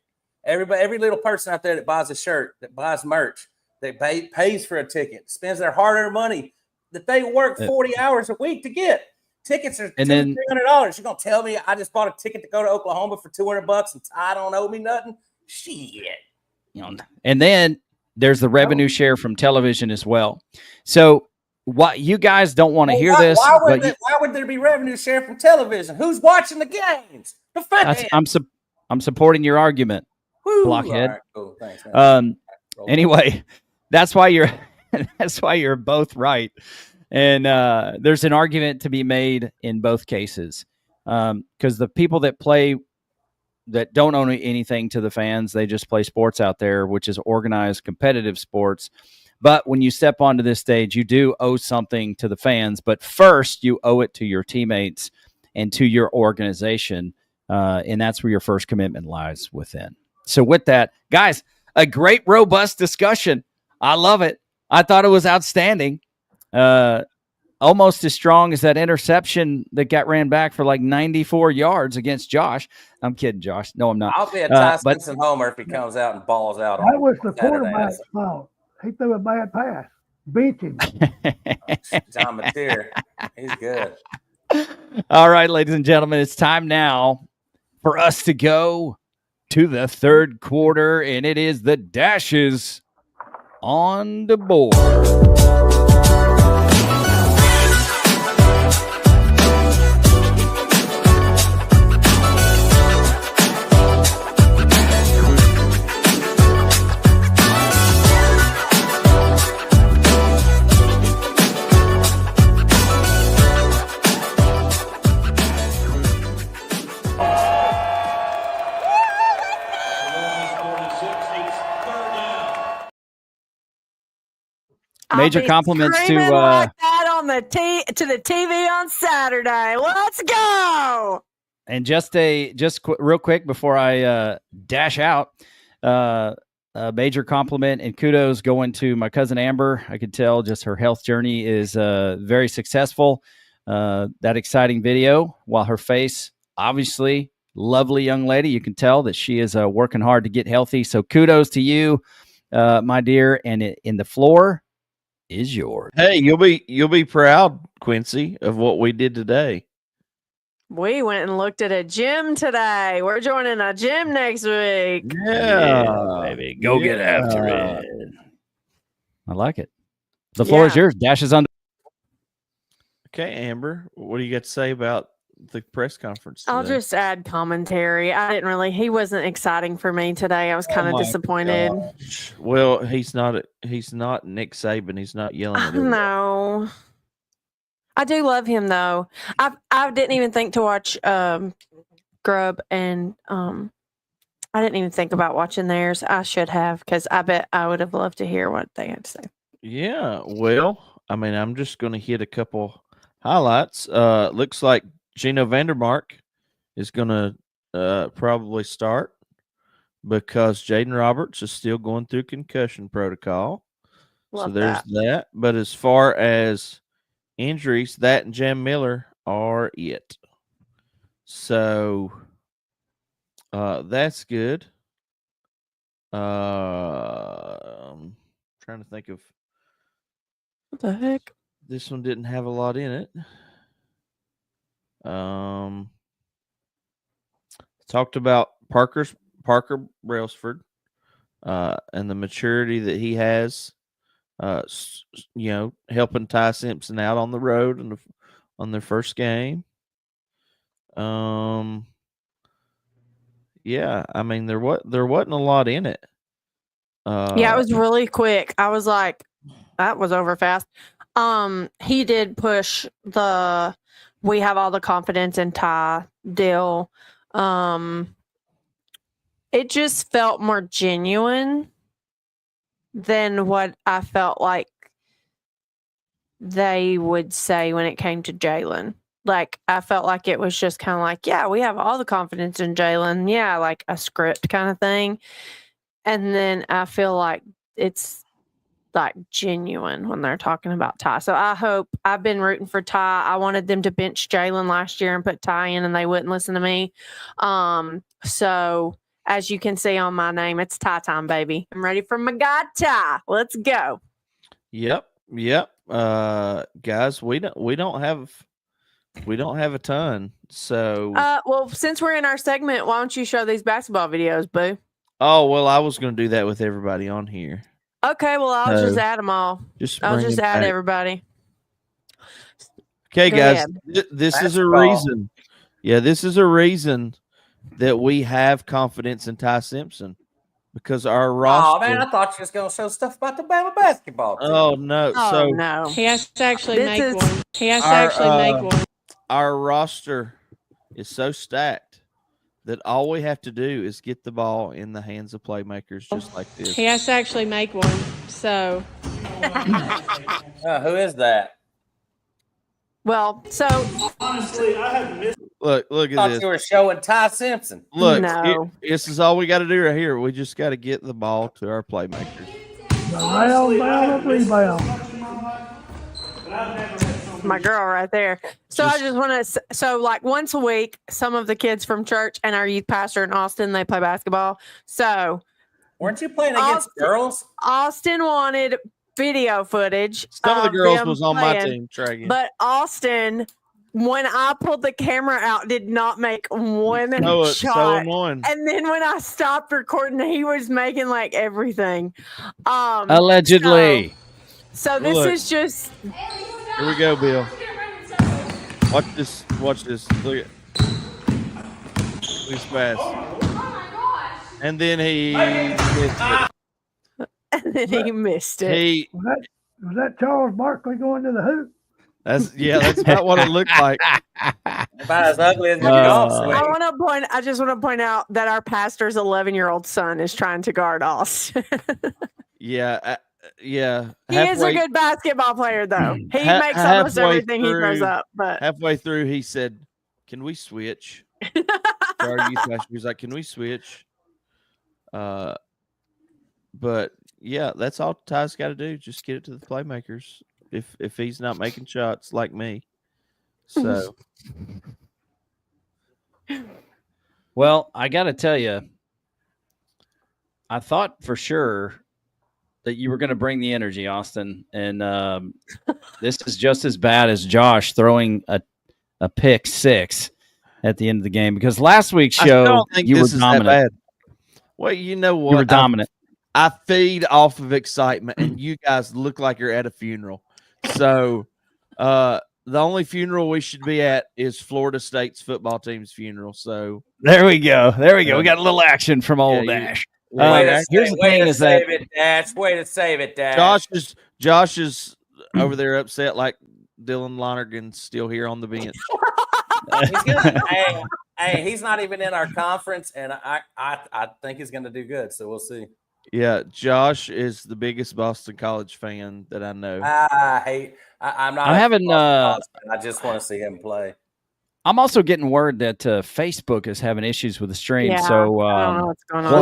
Every little person out there that buys a shirt, that buys merch, that pays for a ticket, spends their hard-earned money that they work 40 hours a week to get. Tickets are $200-$300. You're gonna tell me I just bought a ticket to go to Oklahoma for $200 and I don't owe me nothing? Shit. And then there's the revenue share from television as well. So what you guys don't want to hear this? Why would there be revenue share from television? Who's watching the games? The fans. I'm supporting your argument, blockhead. Right, cool. Thanks, man. Anyway, that's why you're both right. And there's an argument to be made in both cases because the people that play that don't own anything to the fans, they just play sports out there, which is organized competitive sports. But when you step onto this stage, you do owe something to the fans. But first, you owe it to your teammates and to your organization. And that's where your first commitment lies within. So with that, guys, a great, robust discussion. I love it. I thought it was outstanding. Almost as strong as that interception that got ran back for like 94 yards against Josh. I'm kidding, Josh. No, I'm not. I'll be a Ty Simpson homer if he comes out and balls out. That was the quarterback's fault. He threw a bad pass. Beat him. John Mateer. He's good. All right, ladies and gentlemen, it's time now for us to go to the third quarter, and it is the Dashes on the board. major be compliments screaming to like that on the to the TV on Saturday. Let's go. and real quick before I dash out, a major compliment and kudos going to my cousin Amber. I could tell just her health journey is very successful. That exciting video, while her face, obviously, lovely young lady, you can tell that she is working hard to get healthy. So kudos to you, my dear. And in the floor is yours. Hey, you'll be proud, Quincy, of what we did today. We went and looked at a gym today. We're joining a gym next week. Yeah, baby. Go get after it. I like it. The floor is yours. Dash is on. Okay, Amber, what do you got to say about the press conference today? I'll just add commentary. He wasn't exciting for me today. I was kind of disappointed. Gosh. Well, he's not Nick Saban. He's not yelling at him. No. I do love him though. I didn't even think to watch Grub, and I didn't even think about watching theirs. I should have, because I bet I would have loved to hear what they had to say. Yeah, well, I mean, I'm just going to hit a couple highlights. Looks like Gino Vandermark is going to probably start because Jaden Roberts is still going through concussion protocol. Love so there's that. But as far as injuries, that and Jam Miller are it. So that's good. I'm trying to think of what the heck. This one didn't have a lot in it. Talked about Parker Brailsford and the maturity that he has. Helping Ty Simpson out on the road on their first game. Yeah, I mean there wasn't a lot in it. Yeah, it was really quick. I was like, that was over fast. He did push we have all the confidence in Ty deal. It just felt more genuine than what I felt like they would say when it came to Jalen. Like, I felt like it was just kind of like, yeah, we have all the confidence in Jalen. Yeah, like a script kind of thing. And then I feel like it's like genuine when they're talking about Ty. So I've been rooting for Ty. I wanted them to bench Jalen last year and put Ty in, and they wouldn't listen to me. So as you can see on my name, it's Ty time, baby. I'm ready for my guy Ty. Let's go. Yep. Guys, we don't have a ton. So well, since we're in our segment, why don't you show these basketball videos, boo? Oh, well, I was going to do that with everybody on here. Okay, well, I'll just add them all. I'll just add everybody. Okay, guys, this is a reason. Yeah, this is a reason that we have confidence in Ty Simpson, because our roster. Oh man, I thought you was going to show stuff about the Bama basketball team. Oh no! Oh no! He has to actually make one. He has to actually make one. Our roster is so stacked that all we have to do is get the ball in the hands of playmakers just like this. He has to actually make one. So, who is that? Well, so honestly, I have missed. Look at this. You were showing Ty Simpson. Look, no. This is all we got to do right here. We just got to get the ball to our playmakers. My girl right there. So I just want to, like once a week, some of the kids from church and our youth pastor in Austin, they play basketball. So weren't you playing against girls? Austin wanted video footage. Some of the girls was on my team, Tragan. But Austin, when I pulled the camera out, did not make one shot. So annoying. And then when I stopped recording, he was making like everything. Allegedly. So this is just. Here we go, Bill. Watch this. Look at this pass. And then he missed it. And then he missed it. Was that Charles Barkley going to the hoop? That's about what it looked like. About as ugly as the golf swing. I just want to point out that our pastor's 11-year-old son is trying to guard Austin. Yeah, yeah. He is a good basketball player, though. He makes almost everything he throws up. But halfway through, he said, "Can we switch?" Our youth pastor, he's like, "Can we switch?" But yeah, that's all Ty's got to do. Just get it to the playmakers. If he's not making shots like me, so. Well, I got to tell you, I thought for sure that you were going to bring the energy, Austin, and this is just as bad as Josh throwing a pick six at the end of the game, because last week's show you were dominant. Well, you know what? You were dominant. I feed off of excitement, and you guys look like you're at a funeral. So the only funeral we should be at is Florida State's football team's funeral. So there we go. We got a little action from old Dash. Here's the thing: is that way to save it, Dash. Josh is over there upset, like Dylan Lonergan's still here on the bench. He's not even in our conference, and I think he's going to do good. So we'll see. Yeah, Josh is the biggest Boston College fan that I know. I'm not. I just want to see him play. I'm also getting word that Facebook is having issues with the stream. Yeah, so I don't know what's going on.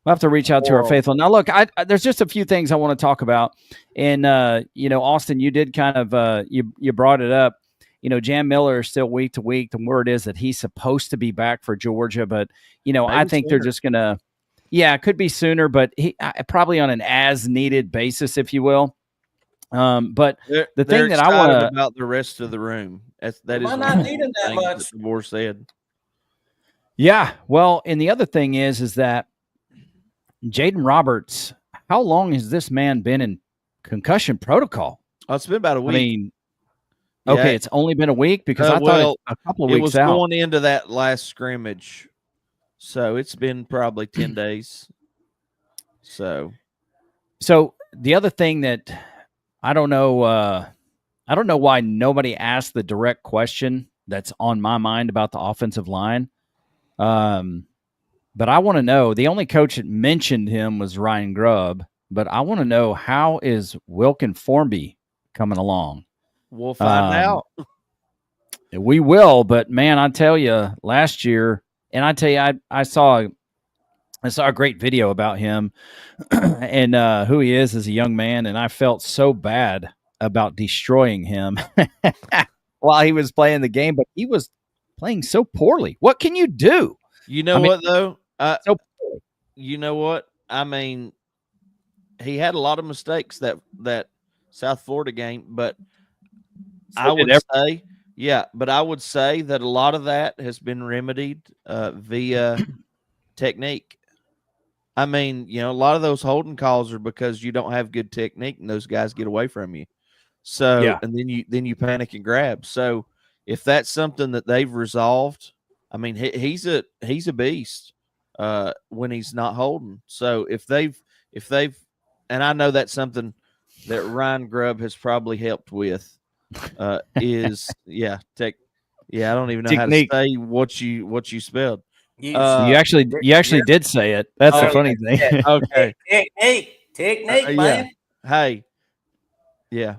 we'll have to reach out to our faithful. Now, look, there's just a few things I want to talk about. And, Austin, you did kind of you brought it up. Jan Miller is still week to week. The word is that he's supposed to be back for Georgia. But, I think they're just going to – yeah, it could be sooner, but he probably on an as-needed basis, if you will. But the thing that I want to – about the rest of the room. That is not needing that much. The DeBoer said. Yeah, well, and the other thing is that Jaden Roberts, how long has this man been in concussion protocol? Oh, it's been about a week. I mean, okay, it's only been a week, because I thought a couple of weeks out. It was going into that last scrimmage, so it's been probably 10 days. So the other thing that I don't know why nobody asked the direct question that's on my mind about the offensive line. But I want to know, the only coach that mentioned him was Ryan Grubb, but I want to know, how is Wilkin Formby coming along? We'll find out. We will, but man, I tell you, last year, and I tell you, I saw a great video about him and who he is as a young man, and I felt so bad about destroying him while he was playing the game, but he was playing so poorly. What can you do? You know what, though? You know what? I mean, he had a lot of mistakes that South Florida game, but I would say that a lot of that has been remedied via technique. I mean, a lot of those holding calls are because you don't have good technique and those guys get away from you. So, and then you panic and grab. So if that's something that they've resolved, I mean, he's a beast when he's not holding. So if they've, and I know that's something that Ryan Grubb has probably helped with, is I don't even know technique. How to say what you spelled. You actually did say it. That's the funny thing. Okay, technique, man. Hey, yeah.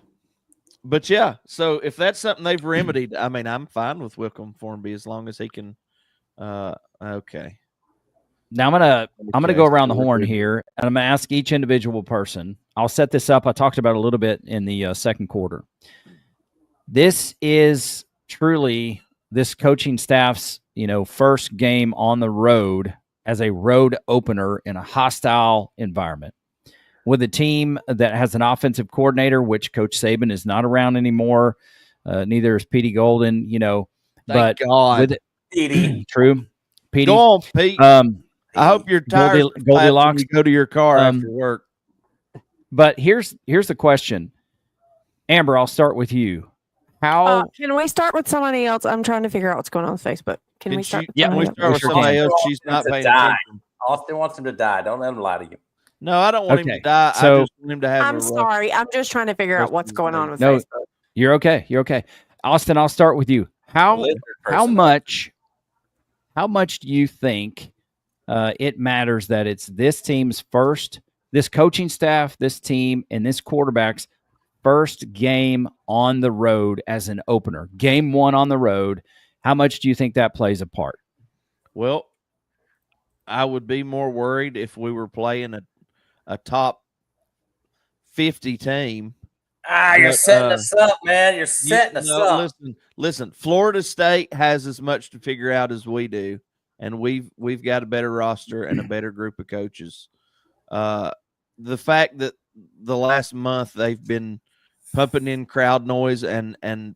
But so if that's something they've remedied, I mean, I'm fine with Wilkin Formby as long as he can. Okay. Now I'm gonna go around the horn here, and I'm gonna ask each individual person. I'll set this up. I talked about it a little bit in the second quarter. This is truly this coaching staff's first game on the road as a road opener in a hostile environment, with a team that has an offensive coordinator, which Coach Saban is not around anymore. Neither is Petey Golden, Thank God. With Petey. True. Petey. Go on, Pete. I hope you're tired Goldilocks. You go to your car after work. But here's the question. Amber, I'll start with you. How can we start with somebody else? I'm trying to figure out what's going on with Facebook. Can we start? We start with somebody else. She's not paying attention. Austin wants him to die. Don't let him lie to you. No, I don't want him to die. So, I just want him to have. I'm sorry. I'm just trying to figure out what's going on with Facebook. You're okay. You're okay. Austin, I'll start with you. How much do you think it matters that it's this team's first this coaching staff, this team, and this quarterback's first game on the road as an opener, game one on the road. How much do you think that plays a part? Well, I would be more worried if we were playing a top 50 team. You're setting us up, man. You're setting us up. Listen. Florida State has as much to figure out as we do, and we've got a better roster and a better group of coaches. The fact that the last month they've been pumping in crowd noise and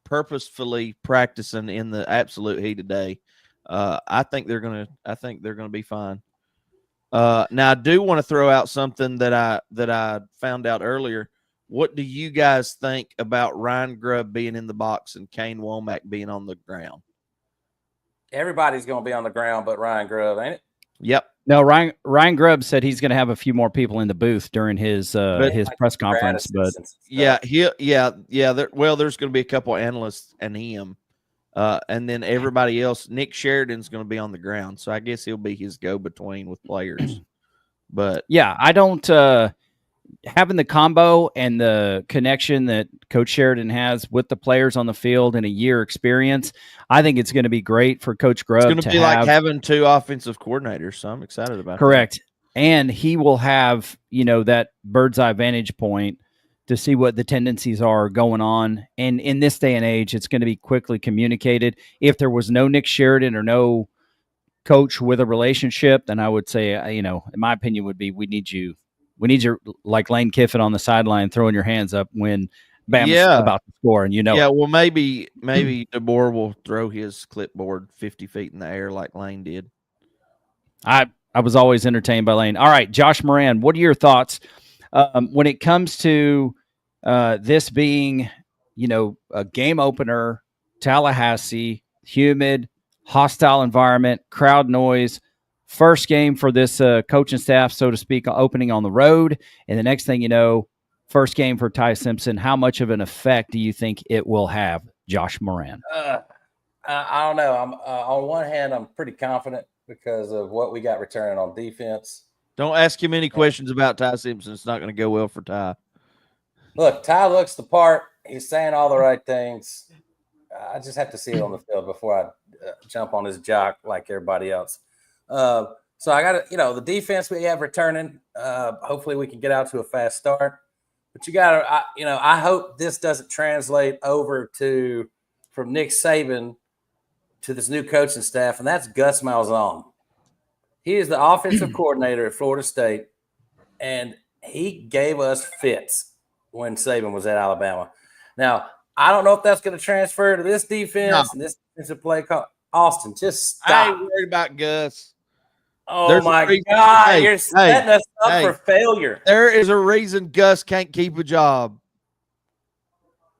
purposefully practicing in the absolute heat of day, I think they're gonna be fine. Now I do want to throw out something that I found out earlier. What do you guys think about Ryan Grubb being in the box and Kane Womack being on the ground? Everybody's going to be on the ground but Ryan Grubb, ain't it? Yep. No, Ryan Grubb said he's going to have a few more people in the booth during his press conference. But there's going to be a couple of analysts and him, and then everybody else. Nick Sheridan's going to be on the ground, so I guess he'll be his go-between with players. But yeah, I don't. Having the combo and the connection that Coach Sheridan has with the players on the field and a year experience, I think it's going to be great for Coach Grubb. It's going to be like having two offensive coordinators, so I'm excited about correct. that. And he will have, that bird's eye vantage point to see what the tendencies are going on. And in this day and age, it's going to be quickly communicated. If there was no Nick Sheridan or no coach with a relationship, then I would say, in my opinion, would be we need you like Lane Kiffin on the sideline throwing your hands up when Bama's about to score, and well, maybe DeBoer will throw his clipboard 50 feet in the air like Lane did. I was always entertained by Lane. All right, Josh Moran, what are your thoughts when it comes to this being, a game opener, Tallahassee, humid, hostile environment, crowd noise, first game for this coaching staff, so to speak, opening on the road. And the next thing you know, first game for Ty Simpson. How much of an effect do you think it will have, Josh Moran? I don't know. I'm on one hand, I'm pretty confident because of what we got returning on defense. Don't ask him any questions about Ty Simpson. It's not going to go well for Ty. Look, Ty looks the part. He's saying all the right things. I just have to see it on the field before I jump on his jock like everybody else. So I got to, the defense we have returning, hopefully we can get out to a fast start, but you got to, I hope this doesn't translate over from Nick Saban to this new coaching staff. And that's Gus Malzahn. He is the offensive coordinator at Florida State. And he gave us fits when Saban was at Alabama. Now, I don't know if that's going to transfer to this defense and this defensive play call. Austin, just stop. I ain't worried about Gus. Oh, my God. You're setting us up for failure. There is a reason Gus can't keep a job.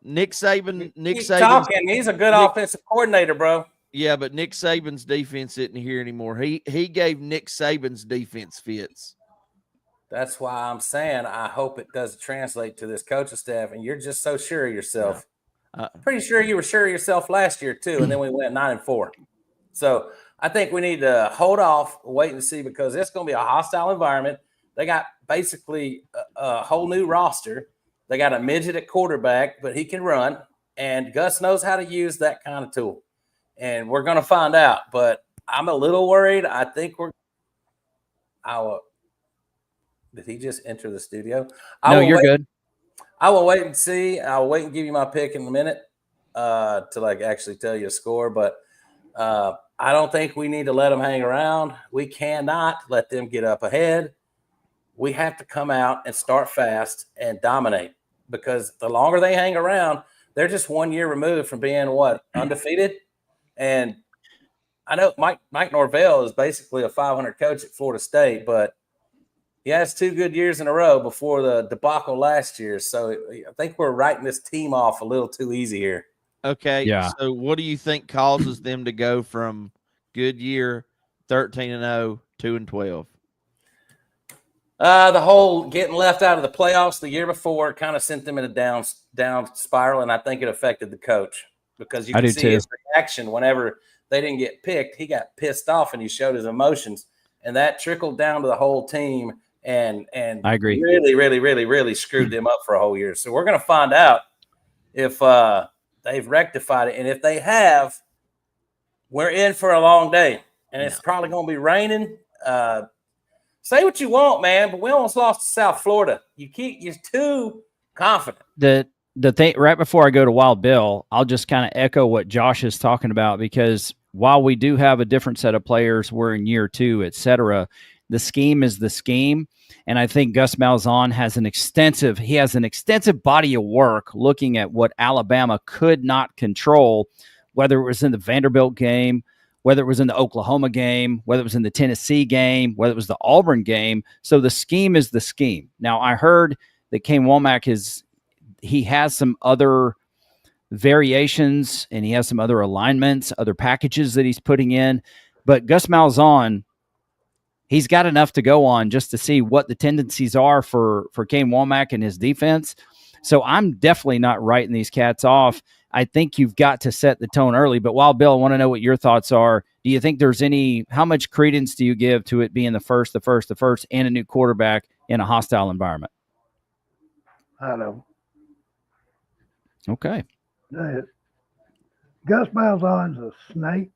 Nick Saban. He's a good offensive coordinator, bro. Yeah, but Nick Saban's defense isn't here anymore. He gave Nick Saban's defense fits. That's why I'm saying I hope it does translate to this coaching staff, and you're just so sure of yourself. Pretty sure you were sure of yourself last year, too, and then we went 9-4. So I think we need to hold off, wait and see, because it's going to be a hostile environment. They got basically a whole new roster. They got a midget at quarterback, but he can run, and Gus knows how to use that kind of tool. And we're going to find out, but I'm a little worried. I think did he just enter the studio? No, you're good. I will wait and see. I'll wait and give you my pick in a minute to actually tell you a score, but I don't think we need to let them hang around. We cannot let them get up ahead. We have to come out and start fast and dominate, because the longer they hang around, they're just 1 year removed from being undefeated. And I know Mike Norvell is basically a 500 coach at Florida State, but he has 2 good years in a row before the debacle last year. So I think we're writing this team off a little too easy here. Okay. Yeah. So what do you think causes them to go from good year 13-0, 2-12? The whole getting left out of the playoffs the year before kind of sent them in a down spiral, and I think it affected the coach, because you can see his reaction whenever they didn't get picked. He got pissed off and he showed his emotions, and that trickled down to the whole team. and I agree. really screwed them up for a whole year. So we're going to find out if they've rectified it, and if they have, we're in for a long day, and it's probably going to be raining. Say what you want, man, but we almost lost to South Florida. You're too confident. The thing right before I go to Wild Bill, I'll just kind of echo what Josh is talking about, because while we do have a different set of players, we're in year 2, et cetera, the scheme is the scheme. And I think Gus Malzahn has an extensive body of work looking at what Alabama could not control, whether it was in the Vanderbilt game, whether it was in the Oklahoma game, whether it was in the Tennessee game, whether it was the Auburn game. So the scheme is the scheme. Now, I heard that Kane Womack he has some other variations, and he has some other alignments, other packages that he's putting in. But Gus Malzahn, he's got enough to go on just to see what the tendencies are for Kane Womack and his defense. So I'm definitely not writing these cats off. I think you've got to set the tone early. But Wild Bill, I want to know what your thoughts are. Do you think there's how much credence do you give to it being the first, and a new quarterback in a hostile environment? I don't. Okay. Gus Malzahn's a snake.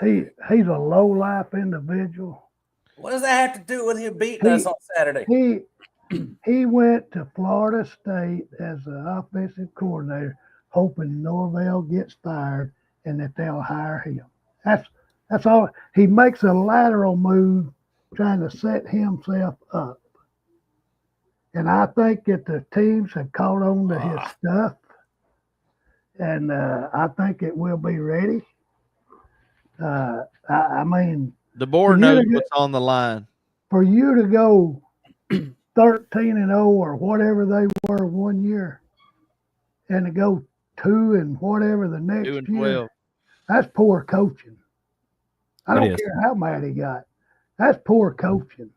He's a low-life individual. What does that have to do with him beating us on Saturday? He went to Florida State as an offensive coordinator, hoping Norvell gets fired and that they'll hire him. That's all. He makes a lateral move trying to set himself up. And I think that the teams have caught on to his stuff, and I think it will be ready. I mean, the board knows what's on the line. For you to go 13-0 or whatever they were one year, and to go 2 and whatever the next 2 and year, 12. That's poor coaching. I don't care how mad he got. That's poor coaching.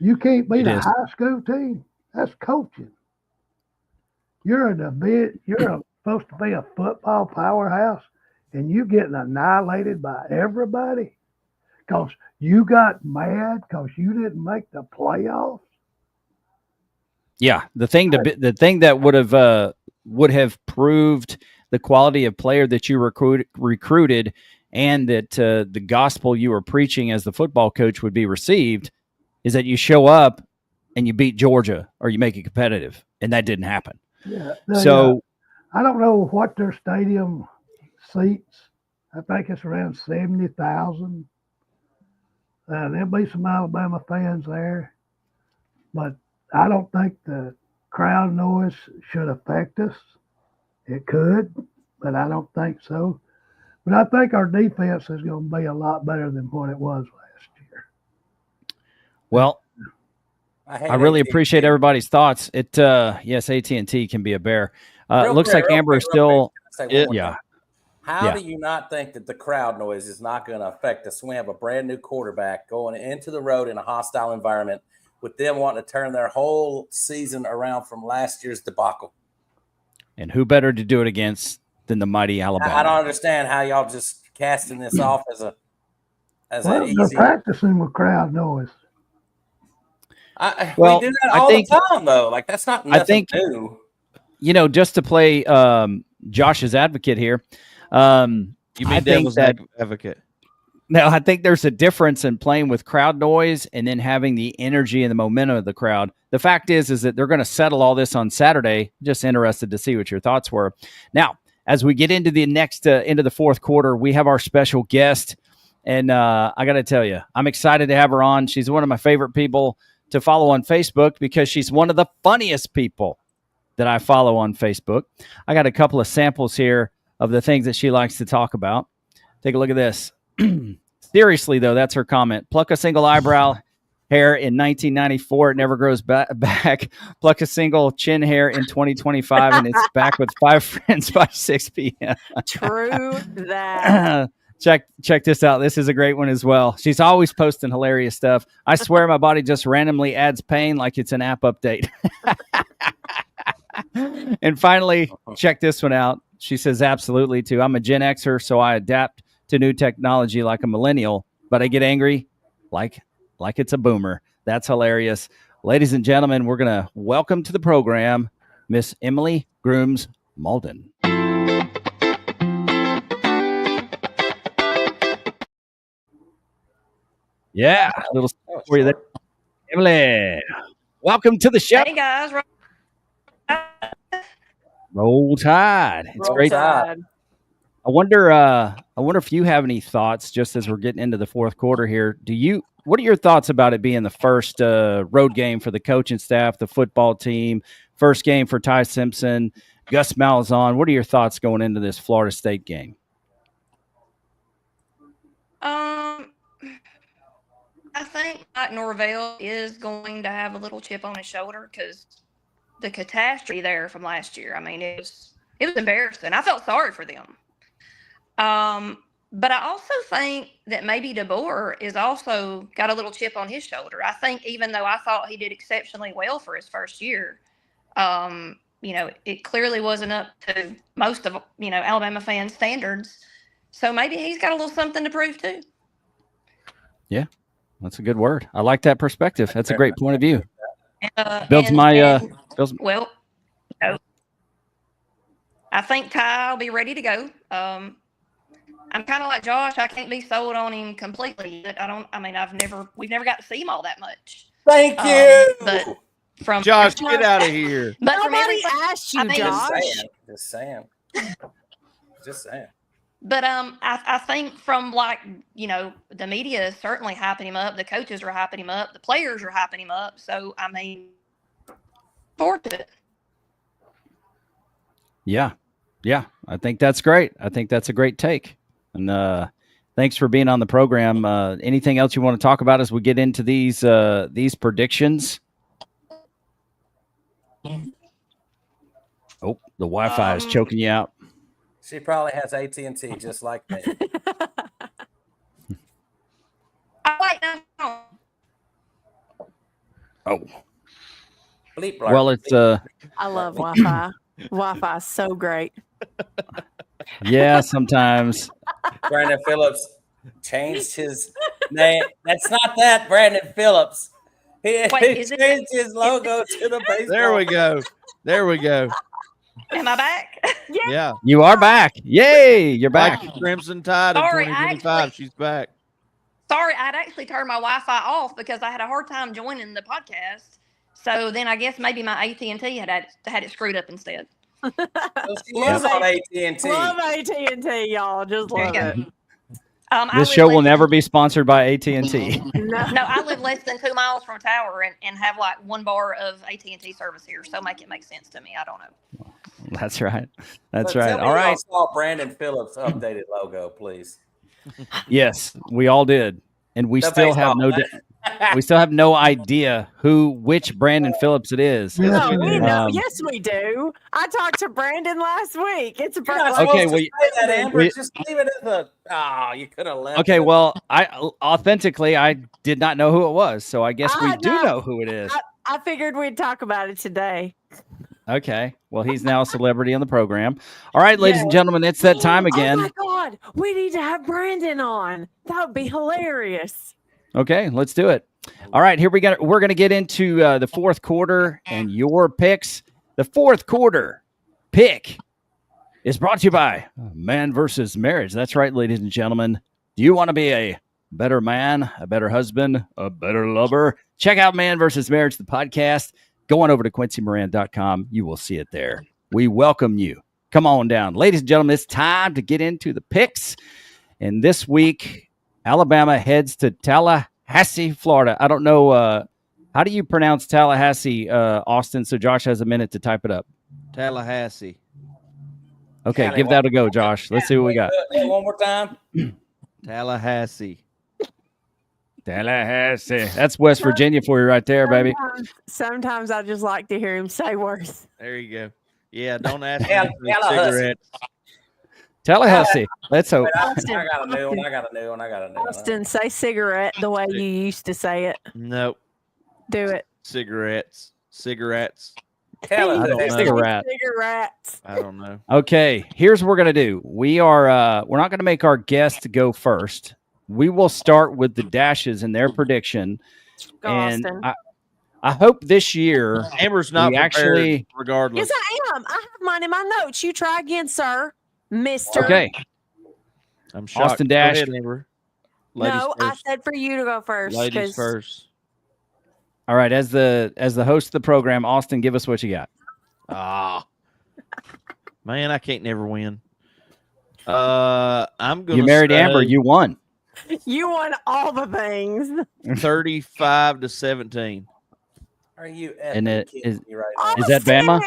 You can't beat a high school team. That's coaching. You're supposed to be a football powerhouse, and you getting annihilated by everybody because you got mad because you didn't make the playoffs. Yeah, the thing that would have proved the quality of player that you recruited, and that the gospel you were preaching as the football coach would be received, is that you show up and you beat Georgia or you make it competitive, and that didn't happen. Yeah. So I don't know what their stadium seats. I think it's around 70,000. There'll be some Alabama fans there, but I don't think the crowd noise should affect us. It could, but I don't think so. But I think our defense is going to be a lot better than what it was last year. Well, I really appreciate everybody's thoughts. Yes, AT&T can be a bear. It looks like Amber is still. How do you not think that the crowd noise is not going to affect us? We have a brand new quarterback going into the road in a hostile environment with them wanting to turn their whole season around from last year's debacle. And who better to do it against than the mighty Alabama? I don't understand how y'all just casting this off as an easy. They're practicing with crowd noise. We do that all the time, though. Like, that's not nothing new. Just to play Josh's advocate here. You mean devil's advocate? No, I think there's a difference in playing with crowd noise and then having the energy and the momentum of the crowd. The fact is that they're going to settle all this on Saturday. Just interested to see what your thoughts were. Now, as we get into the into the fourth quarter, we have our special guest. And I got to tell you, I'm excited to have her on. She's one of my favorite people to follow on Facebook because she's one of the funniest people that I follow on Facebook. I got a couple of samples here of the things that she likes to talk about. Take a look at this. Seriously, though, that's her comment. Pluck a single eyebrow hair in 1994. It never grows back. Pluck a single chin hair in 2025, and it's back with 5 friends by 6 p.m. True that. Check this out. This is a great one as well. She's always posting hilarious stuff. I swear my body just randomly adds pain like it's an app update. And finally, check this one out. She says, absolutely, too. I'm a Gen Xer, so I adapt to new technology like a millennial, but I get angry like like it's a boomer. That's hilarious. Ladies and gentlemen, we're going to welcome to the program Miss Emily Grooms Malden. Yeah, a little for you there. Emily, welcome to the show. Hey guys. Roll Tide. It's Roll great. Tide. I wonder if you have any thoughts just as we're getting into the fourth quarter here. What are your thoughts about it being the first road game for the coaching staff, the football team, first game for Ty Simpson, Gus Malzahn? What are your thoughts going into this Florida State game? I think Mike Norvell is going to have a little chip on his shoulder because the catastrophe there from last year. I mean, it was embarrassing. I felt sorry for them. But I also think that maybe DeBoer is also got a little chip on his shoulder. I think even though I thought he did exceptionally well for his first year, it clearly wasn't up to most of, Alabama fans' standards. So maybe he's got a little something to prove too. Yeah, that's a good word. I like that perspective. That's a great point of view. I think Ty will be ready to go. I'm kind of like Josh. I can't be sold on him completely. We've never got to see him all that much. Thank you. But from Josh, get out of here. But Nobody asked you, Josh. Just saying. But I think from the media is certainly hyping him up. The coaches are hyping him up. The players are hyping him up. So forward to it. Yeah. I think that's great. I think that's a great take. And thanks for being on the program. Anything else you want to talk about as we get into these predictions? Oh, the Wi-Fi is choking you out. She probably has AT&T just like me. Oh. Bleep, well, it's I love Wi-Fi. Wi-Fi is so great. Yeah, sometimes. Brandon Phillips changed his name. That's not that Brandon Phillips. He changed his logo to the baseball. There we go. Am I back? Yeah. You are back. Yay, you're back. Like Crimson Tide in 2025. She's back. Sorry, I'd actually turned my Wi-Fi off because I had a hard time joining the podcast. So then I guess maybe my AT&T had it screwed up instead. Love AT&T. Love AT&T, y'all. Just love it. This show will never be sponsored by AT&T. No, I live less than 2 miles from a tower and have like 1 bar of AT&T service here. So make it make sense to me. I don't know. That's right. That's But right. tell me All right. Saw Brandon Phillips' updated logo, please. Yes, we all did, and we still have no idea which Brandon Phillips it is. No, we know. Yes, we do. I talked to Brandon last week. It's a okay. Well, that, Amber. Just leave it as you could have left. Okay, well, I did not know who it was, so I guess we do know who it is. I figured we'd talk about it today. Okay. Well, he's now a celebrity on the program. All right, ladies and gentlemen, it's that time again. Oh my God, we need to have Brandon on. That would be hilarious. Okay, let's do it. All right, here we go. We're going to get into the fourth quarter and your picks. The fourth quarter pick is brought to you by Man versus Marriage. That's right, ladies and gentlemen. Do you want to be a better man, a better husband, a better lover? Check out Man versus Marriage, the podcast. Go on over to QuincyMoran.com. You will see it there. We welcome you. Come on down. Ladies and gentlemen, it's time to get into the picks. And this week, Alabama heads to Tallahassee, Florida. I don't know. How do you pronounce Tallahassee, Austin? So Josh has a minute to type it up. Tallahassee. Okay, give that a go, Josh. Let's see what we got. One more time. Tallahassee. Tallahassee. That's West Virginia for you right there, baby. Sometimes I just like to hear him say words. There you go. Yeah, don't ask me for cigarettes. Tallahassee. Let's hope. I got a new one. Austin, say cigarette the way you used to say it. Nope. Do it. Cigarettes. Cigarettes. I don't know. Okay, here's what we're gonna do. We're not gonna make our guest go first. we will start with the Dashes and their prediction. Go, And Austin. I hope this year Amber's not we prepared actually regardless. Yes, I am. I have mine in my notes. You try again, sir. Mister. Okay. I'm shocked. Austin Go Dash. ahead, Amber. Ladies No, first. I said for you to go first. Ladies 'cause first. All right, as the host of the program, Austin, give us what you got. Man, I can't never win. I'm gonna You married say Amber, you won. You won all the things. 35-17. Are you And effing it kidding is me right now? is that Bama?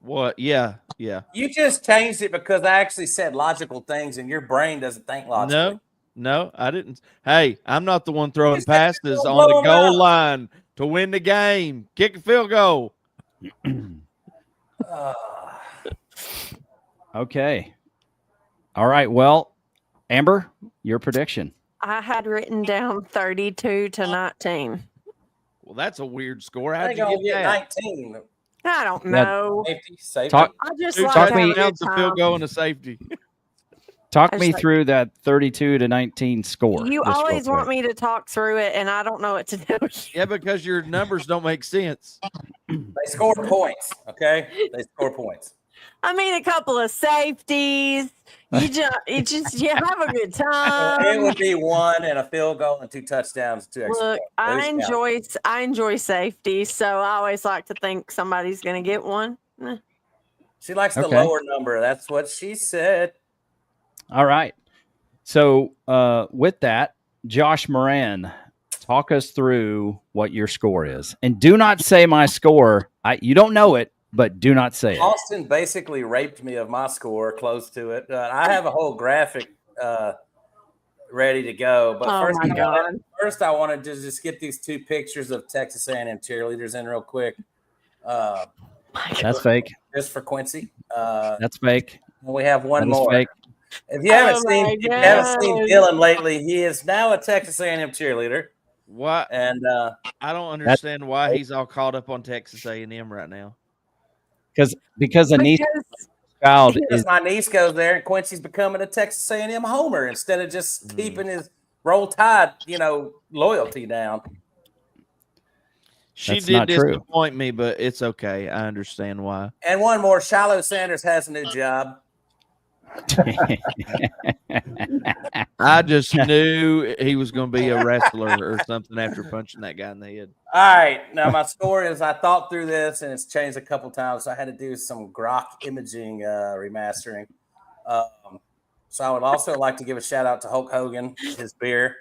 What? Yeah. You just changed it because I actually said logical things and your brain doesn't think logically. No, I didn't. Hey, I'm not the one throwing You said you're passes gonna on the blow 'em goal out. line to win the game. Kick a field goal. Okay. All right. Well, Amber, your prediction. I had written down 32-19. Well, that's a weird score. I How'd think you I'll get get that? 19. I don't Yeah. know. Safety. Talk I just Two like Talk having me- a good touchdowns, a field time. goal, and a safety. Talk I me just like- through that 32-19 score. You just real always want quick. me to talk through it, and I don't know what to do. Yeah, because your numbers don't make sense. They score points. Okay, they score points. I mean, a couple of safeties. You have a good It time. would be 1 and a field goal and 2 touchdowns, 2 extra Look, points. I enjoy safety, so I always like to think somebody's going to get one. She likes the Okay. lower number. That's what she said. All right. So with that, Josh Moran, talk us through what your score is. And do not say my score. You don't know it, but do not say it. Austin basically raped me of my score, close to it. I have a whole graphic ready to go. But Oh my God. first, I wanted to just get these 2 pictures of Texas A&M cheerleaders in real quick. That's fake. Just for Quincy. That's fake. And we have one That is more. fake. If you haven't seen God. Dylan lately, he is now a Texas A&M cheerleader. What? And I don't understand why he's all caught up on Texas A&M right now. Because a niece child because is my niece goes there, and Quincy's becoming a Texas A&M homer instead of just keeping his Roll Tide, loyalty down. She That's did not true. disappoint me, but it's okay. I understand why. And one more, Shiloh Sanders has a new job. I just knew he was going to be a wrestler or something after punching that guy in the head. All right. Now, my score is I thought through this, and it's changed a couple times. So I had to do some Grok imaging remastering. So I would also like to give a shout-out to Hulk Hogan, his beer.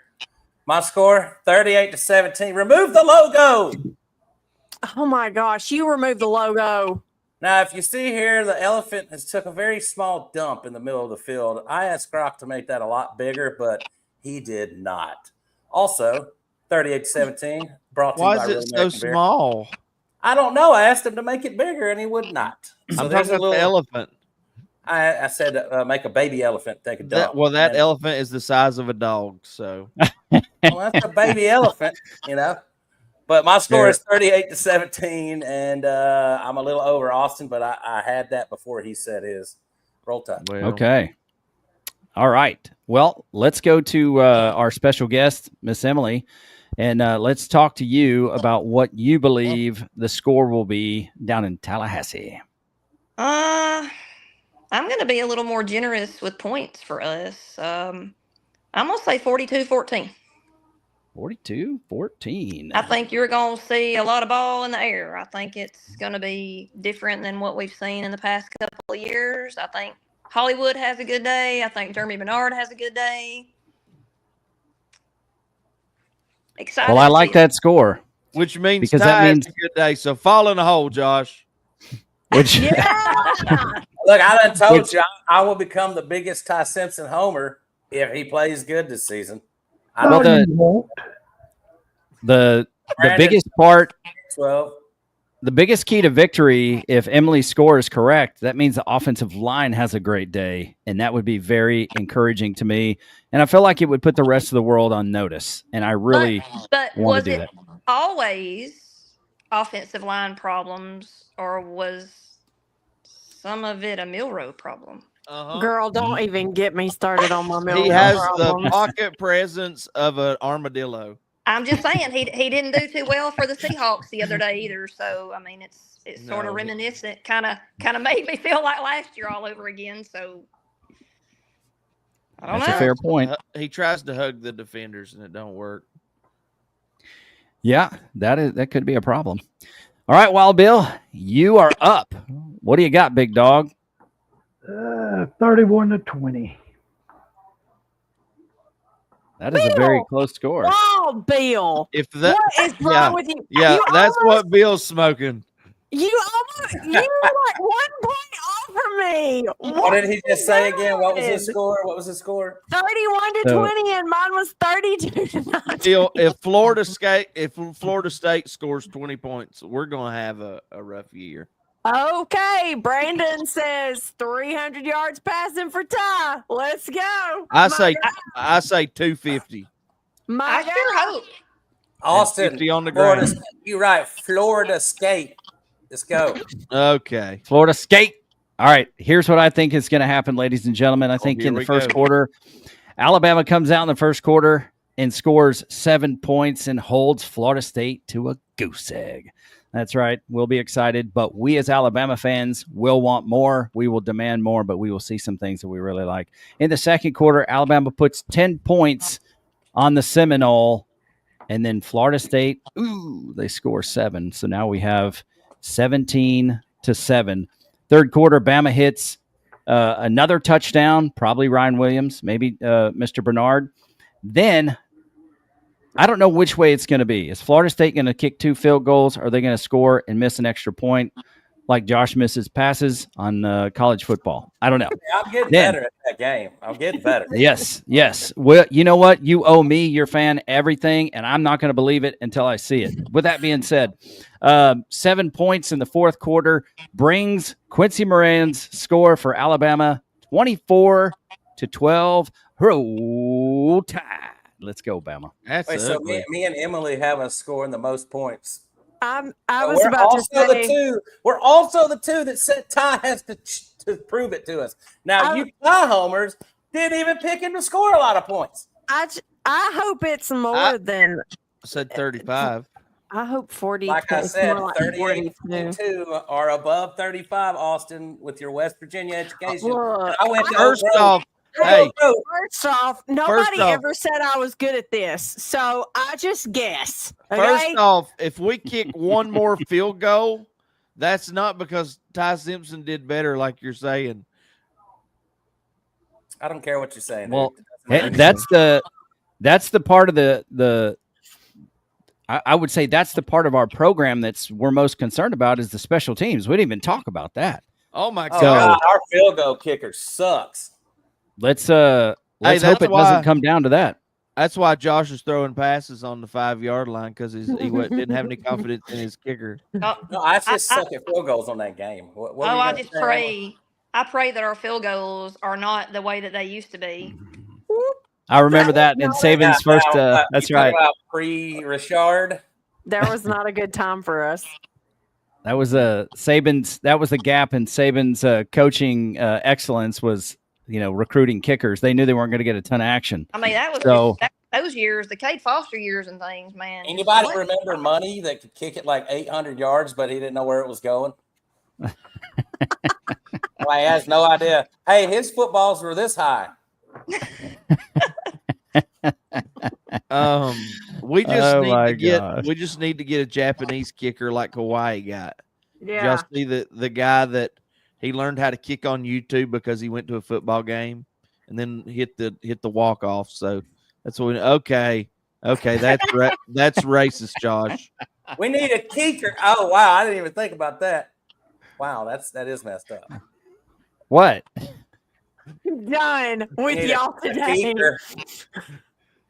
My score, 38-17. Remove the logo. Oh, my gosh. You removed the logo. Now, if you see here, the elephant has took a very small dump in the middle of the field. I asked Grok to make that a lot bigger, but he did not. Also, 38-17, brought to you Why by is Real it so American Beer. small? I don't know. I asked him to make it bigger, and he would not. So I'm there's talking a about the little. elephant. I said make a baby elephant take a dump. That And- elephant is the size of a dog. So Well, that's a baby elephant, But my score is 38-17, and I'm a little over Austin, but I had that before he said his. Roll Tide. well, okay. All right. Well, let's go to our special guest, Miss Emily, and let's talk to you about what you believe the score will be down in Tallahassee. I'm going to be a little more generous with points for us. I'm going to say 42-14. 42-14. I think you're going to see a lot of ball in the air. I think it's going to be different than what we've seen in the past couple of years. I think Hollywood has a good day. I think Jeremy Bernard has a good day. Excited. Well, I to like see that score. which means Because Ty that has means- a good day. So fall in the hole, Josh. Which Look, I done told you I will become the biggest Ty Simpson homer if he plays good this season. I Well, don't You won't. the Brandon- biggest part, 12. the biggest key to victory, if Emily's score is correct, that means the offensive line has a great day, and that would be very encouraging to me. And I feel like it would put the rest of the world on notice. And I really But want was to do it that. always offensive line problems, or was some of it a Milrow problem. Girl, don't even get me started on my milk. He has the pocket presence of an armadillo. I'm just saying he didn't do too well for the Seahawks the other day either. So I mean, it's sort of reminiscent. Kind of made me feel like last year all over again. So I don't know. That's a fair point. He tries to hug the defenders and it don't work. Yeah, that could be a problem. All right, Wild Bill, you are up. What do you got, big dog? 31-20. That is a very close score. Oh, Bill. What is wrong with you? Yeah, that's almost, what Bill's smoking. You were like 1 point off from me. What did he just say again? What was his score? 31-20, and mine was 32-19. Bill, if Florida State scores 20 points, we're gonna have a rough year. Okay, Brandon says 300 yards passing for Ty. Let's go. I say 250. I sure hope. Austin, 50 on the Florida ground. State. You're right. Florida State. Let's go. Okay. Florida State. All right, here's what I think is going to happen, ladies and gentlemen. I think in the first quarter, Alabama comes out in the first quarter and scores 7 points and holds Florida State to a goose egg. That's right. We'll be excited, but we as Alabama fans will want more. We will demand more, but we will see some things that we really like. In the second quarter, Alabama puts 10 points on the Seminole, and then Florida State, they score 7. So now we have 17-7. Third quarter, Bama hits another touchdown, probably Ryan Williams, maybe Mr. Bernard. Then I don't know which way it's going to be. Is Florida State going to kick 2 field goals? Or are they going to score and miss an extra point like Josh misses passes on college football? I don't know. I'm getting better at that game. I'm getting better. Yes. Well, you know what? You owe me, your fan, everything, and I'm not going to believe it until I see it. With that being said, 7 points in the fourth quarter brings Quincy Moran's score for Alabama 24-12. Roll Tide. Let's go, Bama. Wait, so me and Emily have a score in the most points. I was about to say we're also the two that said Ty has to prove it to us. Now you Ty homers didn't even pick him to score a lot of points. I hope it's more than. I said 35. I hope 40. Like I said, like 38-42 are above 35. Austin, with your West Virginia education. Look, I went to first off. Hey, first off, nobody ever said I was good at this, so I just guess. Okay? First off, if we kick one more field goal, that's not because Ty Simpson did better, like you're saying. I don't care what you're saying. Well, that's the part of the. I would say that's the part of our program we're most concerned about is the special teams. We didn't even talk about that. Oh my God! God, our field goal kicker sucks. Let's hope it doesn't come down to that. That's why Josh is throwing passes on the 5-yard line because he didn't have any confidence in his kicker. No, I just suck at field goals on that game. I just pray. I pray that our field goals are not the way that they used to be. I remember that in Saban's first. That's right. Pre-Richard. There was not a good time for us. That was Saban's. That was the gap in Saban's coaching excellence was. Recruiting kickers. They knew they weren't going to get a ton of action. I mean, that was those years, the Cade Foster years and things, man. Anybody remember Money that could kick it like 800 yards, but he didn't know where it was going? He has no idea. Hey, his footballs were this high. We just need to get a Japanese kicker like Hawaii got. Yeah. Y'all see the guy that he learned how to kick on YouTube because he went to a football game and then hit the walk off. So that's what okay. That's that's racist, Josh. We need a kicker. Oh wow, I didn't even think about that. Wow, that is messed up. What? Done with y'all today.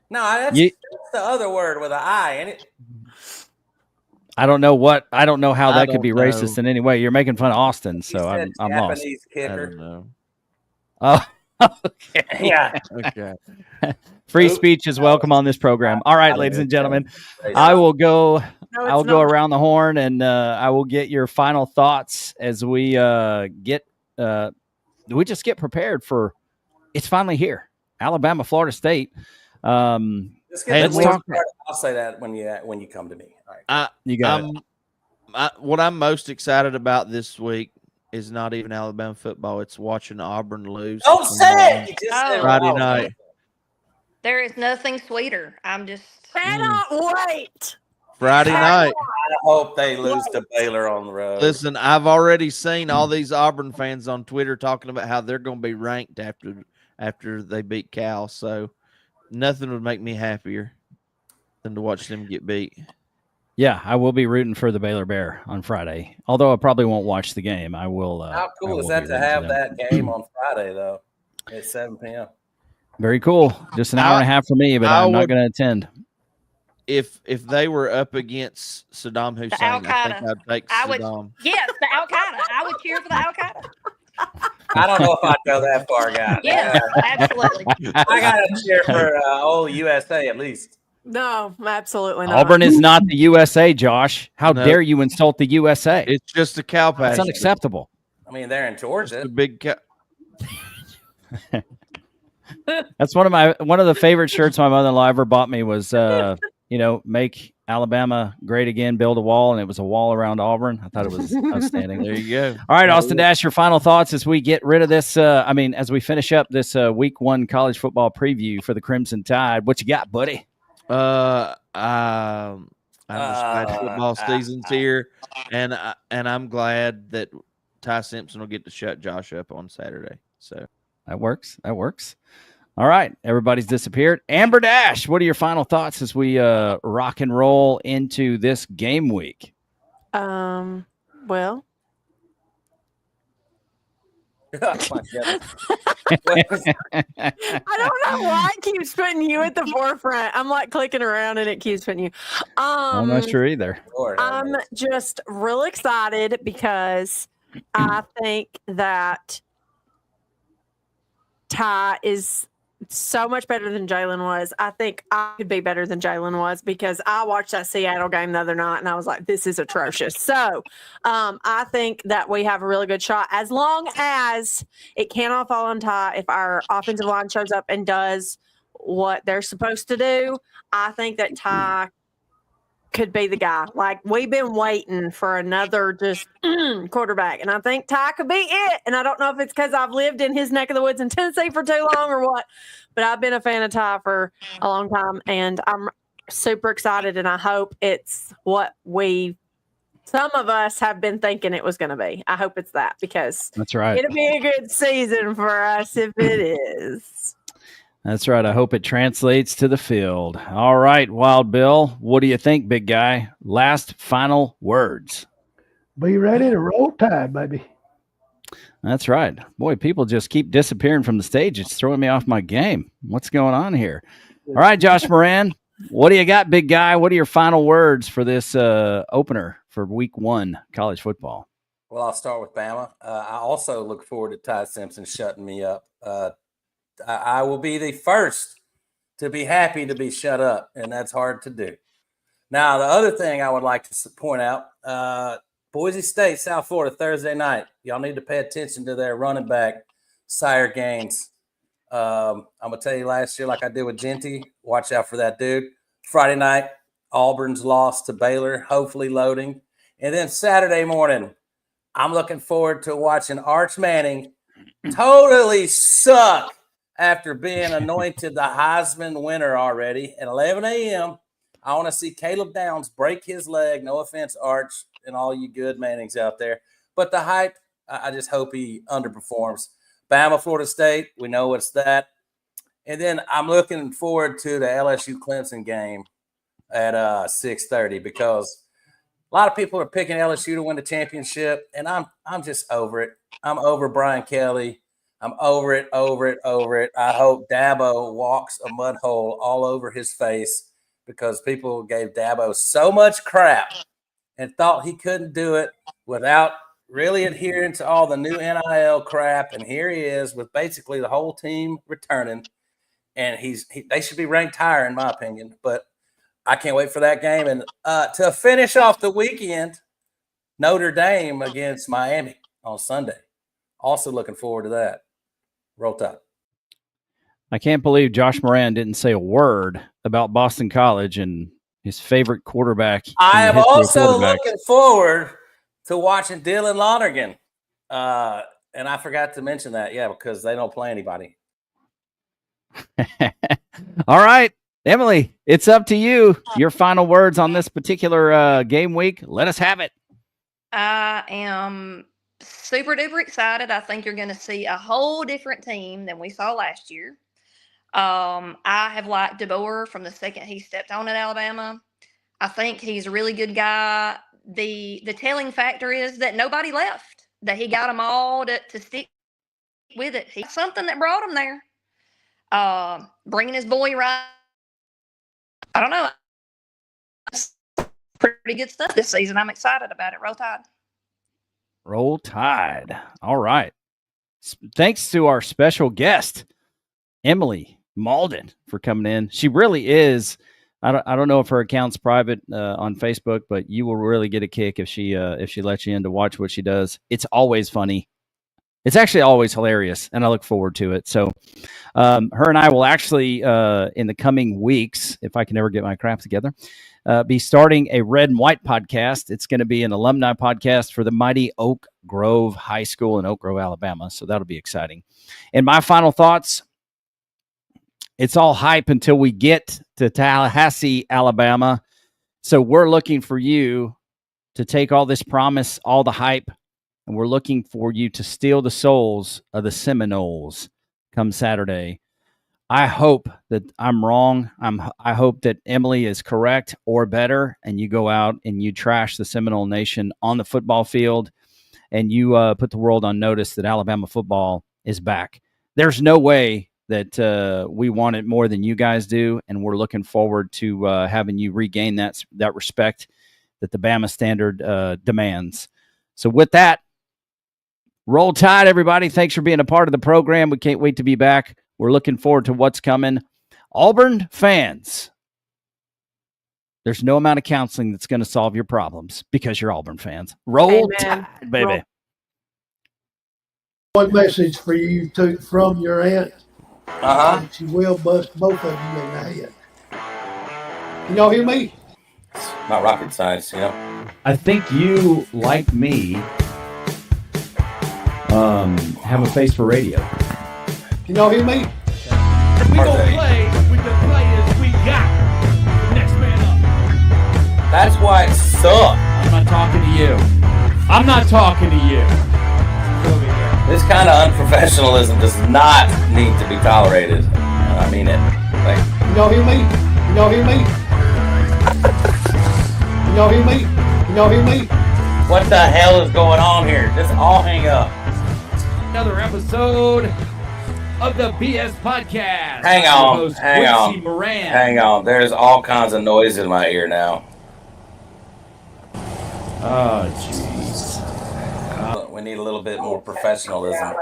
No, that's the other word with an I in it. I don't know how that could be racist in any way. You're making fun of Austin, so I'm lost. Japanese kicker. I don't know. Oh, okay. Yeah. Okay. Free speech is welcome on this program. All right, ladies and gentlemen, I will go. I'll go around the horn and I will get your final thoughts as we get we just get prepared for it's finally here. Alabama, Florida State. Let's get let's talk. I'll say that when you come to me. All right. You got it. What I'm most excited about this week is not even Alabama football. It's watching Auburn lose. Don't say it. You just said Friday night. There is nothing sweeter. I'm just Cannot wait. Friday night. I hope they lose to Baylor on the road. Listen, I've already seen all these Auburn fans on Twitter talking about how they're going to be ranked after they beat Cal. So nothing would make me happier than to watch them get beat. Yeah, I will be rooting for the Baylor Bear on Friday. Although I probably won't watch the game. I will. How cool is that to have that game on Friday, though, at 7 p.m.? Very cool. Just an hour and a half for me, but I'm not going to attend. If they were up against Saddam Hussein, I think I'd take Saddam. Yes, the Al Qaeda. I would cheer for the Al Qaeda. I don't know if I'd go that far, guys. Yeah, absolutely. I got to cheer for old USA at least. No, absolutely not. Auburn is not the USA, Josh. How dare you insult the USA? It's just a cow patch. It's unacceptable. I mean, they're in Georgia. It's a big cow. That's one of the favorite shirts my mother-in-law ever bought me was, make Alabama great again, build a wall, and it was a wall around Auburn. I thought it was outstanding. There you go. All right, Austin Dash, your final thoughts as we get rid of this. As we finish up this week 1 college football preview for the Crimson Tide. What you got, buddy? I'm just glad football season's here, and I'm glad that Ty Simpson will get to shut Josh up on Saturday. So that works. All right, everybody's disappeared. Amber Dash, what are your final thoughts as we rock and roll into this game week? Well. I don't know why it keeps putting you at the forefront. I'm like clicking around and it keeps putting you. I'm not sure either. I'm just real excited because I think that Ty is so much better than Jalen was. I think I could be better than Jalen was because I watched that Seattle game the other night and I was like, this is atrocious. So I think that we have a really good shot as long as it cannot fall on Ty. If our offensive line shows up and does what they're supposed to do, I think that Ty could be the guy. Like, we've been waiting for another just quarterback, and I think Ty could be it. And I don't know if it's because I've lived in his neck of the woods in Tennessee for too long or what, but I've been a fan of Ty for a long time, and I'm super excited, and I hope it's what some of us have been thinking it was going to be. I hope it's that, because that's right. It'll be a good season for us if it is. That's right. I hope it translates to the field. All right, Wild Bill, what do you think, big guy? Last final words. Be ready to roll Tide, baby. That's right. Boy, people just keep disappearing from the stage. It's throwing me off my game. What's going on here? All right, Josh Moran, what do you got, big guy? What are your final words for this opener for week 1 college football? Well, I'll start with Bama. I also look forward to Ty Simpson shutting me up. I will be the first to be happy to be shut up, and that's hard to do. Now, the other thing I would like to point out, Boise State, South Florida, Thursday night. Y'all need to pay attention to their running back, Sire Gaines. I'm going to tell you last year, like I did with Genty, watch out for that dude. Friday night, Auburn's lost to Baylor, hopefully loading. And then Saturday morning, I'm looking forward to watching Arch Manning totally suck after being anointed the Heisman winner already at 11 a.m. I want to see Caleb Downs break his leg. No offense, Arch, and all you good Mannings out there. But the hype, I just hope he underperforms. Bama, Florida State, we know what's that. And then I'm looking forward to the LSU Clemson game at 6:30 because a lot of people are picking LSU to win the championship, and I'm just over it. I'm over Brian Kelly. I'm over it. I hope Dabo walks a mud hole all over his face because people gave Dabo so much crap and thought he couldn't do it without really adhering to all the new NIL crap. And here he is with basically the whole team returning, and they should be ranked higher in my opinion. But I can't wait for that game. And to finish off the weekend, Notre Dame against Miami on Sunday. Also looking forward to that. Roll Tide. I can't believe Josh Moran didn't say a word about Boston College and his favorite quarterback. I am also looking forward to watching Dylan Lonergan. And I forgot to mention that, because they don't play anybody. All right, Emily, it's up to you. Your final words on this particular game week. Let us have it. I am super duper excited. I think you're going to see a whole different team than we saw last year. I have liked DeBoer from the second he stepped on at Alabama. I think he's a really good guy. The telling factor is that nobody left, that he got them all to stick with it. He's something that brought him there. Bringing his boy right. I don't know. Pretty good stuff this season. I'm excited about it. Roll Tide. Roll Tide. All right. Thanks to our special guest, Emily Malden, for coming in. She really is. I don't know if her account's private on Facebook, but you will really get a kick if she lets you in to watch what she does. It's always funny. It's actually always hilarious, and I look forward to it. So her and I will actually, in the coming weeks, if I can ever get my crap together, be starting a Red and White podcast. It's going to be an alumni podcast for the mighty Oak Grove High School in Oak Grove, Alabama. So that'll be exciting. And my final thoughts, it's all hype until we get to Tallahassee, Alabama. So we're looking for you to take all this promise, all the hype, and we're looking for you to steal the souls of the Seminoles come Saturday. I hope that I'm wrong. I hope that Emily is correct or better, and you go out and you trash the Seminole Nation on the football field, and you put the world on notice that Alabama football is back. There's no way that we want it more than you guys do, and we're looking forward to having you regain that respect that the Bama standard demands. So with that, roll Tide, everybody. Thanks for being a part of the program. We can't wait to be back. We're looking forward to what's coming. Auburn fans, there's no amount of counseling that's going to solve your problems because you're Auburn fans. Roll Tide, baby. One message for you from your aunt. She will bust both of you in the head. Can y'all hear me? It's not rocket science, you know. I think you, like me, have a face for radio. Can y'all hear me? We gonna play with the players we got. Next man up. That's why it sucks. I'm not talking to you. I'm not talking to you. This kind of unprofessionalism does not need to be tolerated. I mean it. Like, can y'all hear me? Can y'all hear me? Can y'all hear me? Can y'all hear me? What the hell is going on here? Just all hang up. Another episode of the BS Podcast. Hang on. There's all kinds of noise in my ear now. Oh, jeez. We need a little bit more professionalism.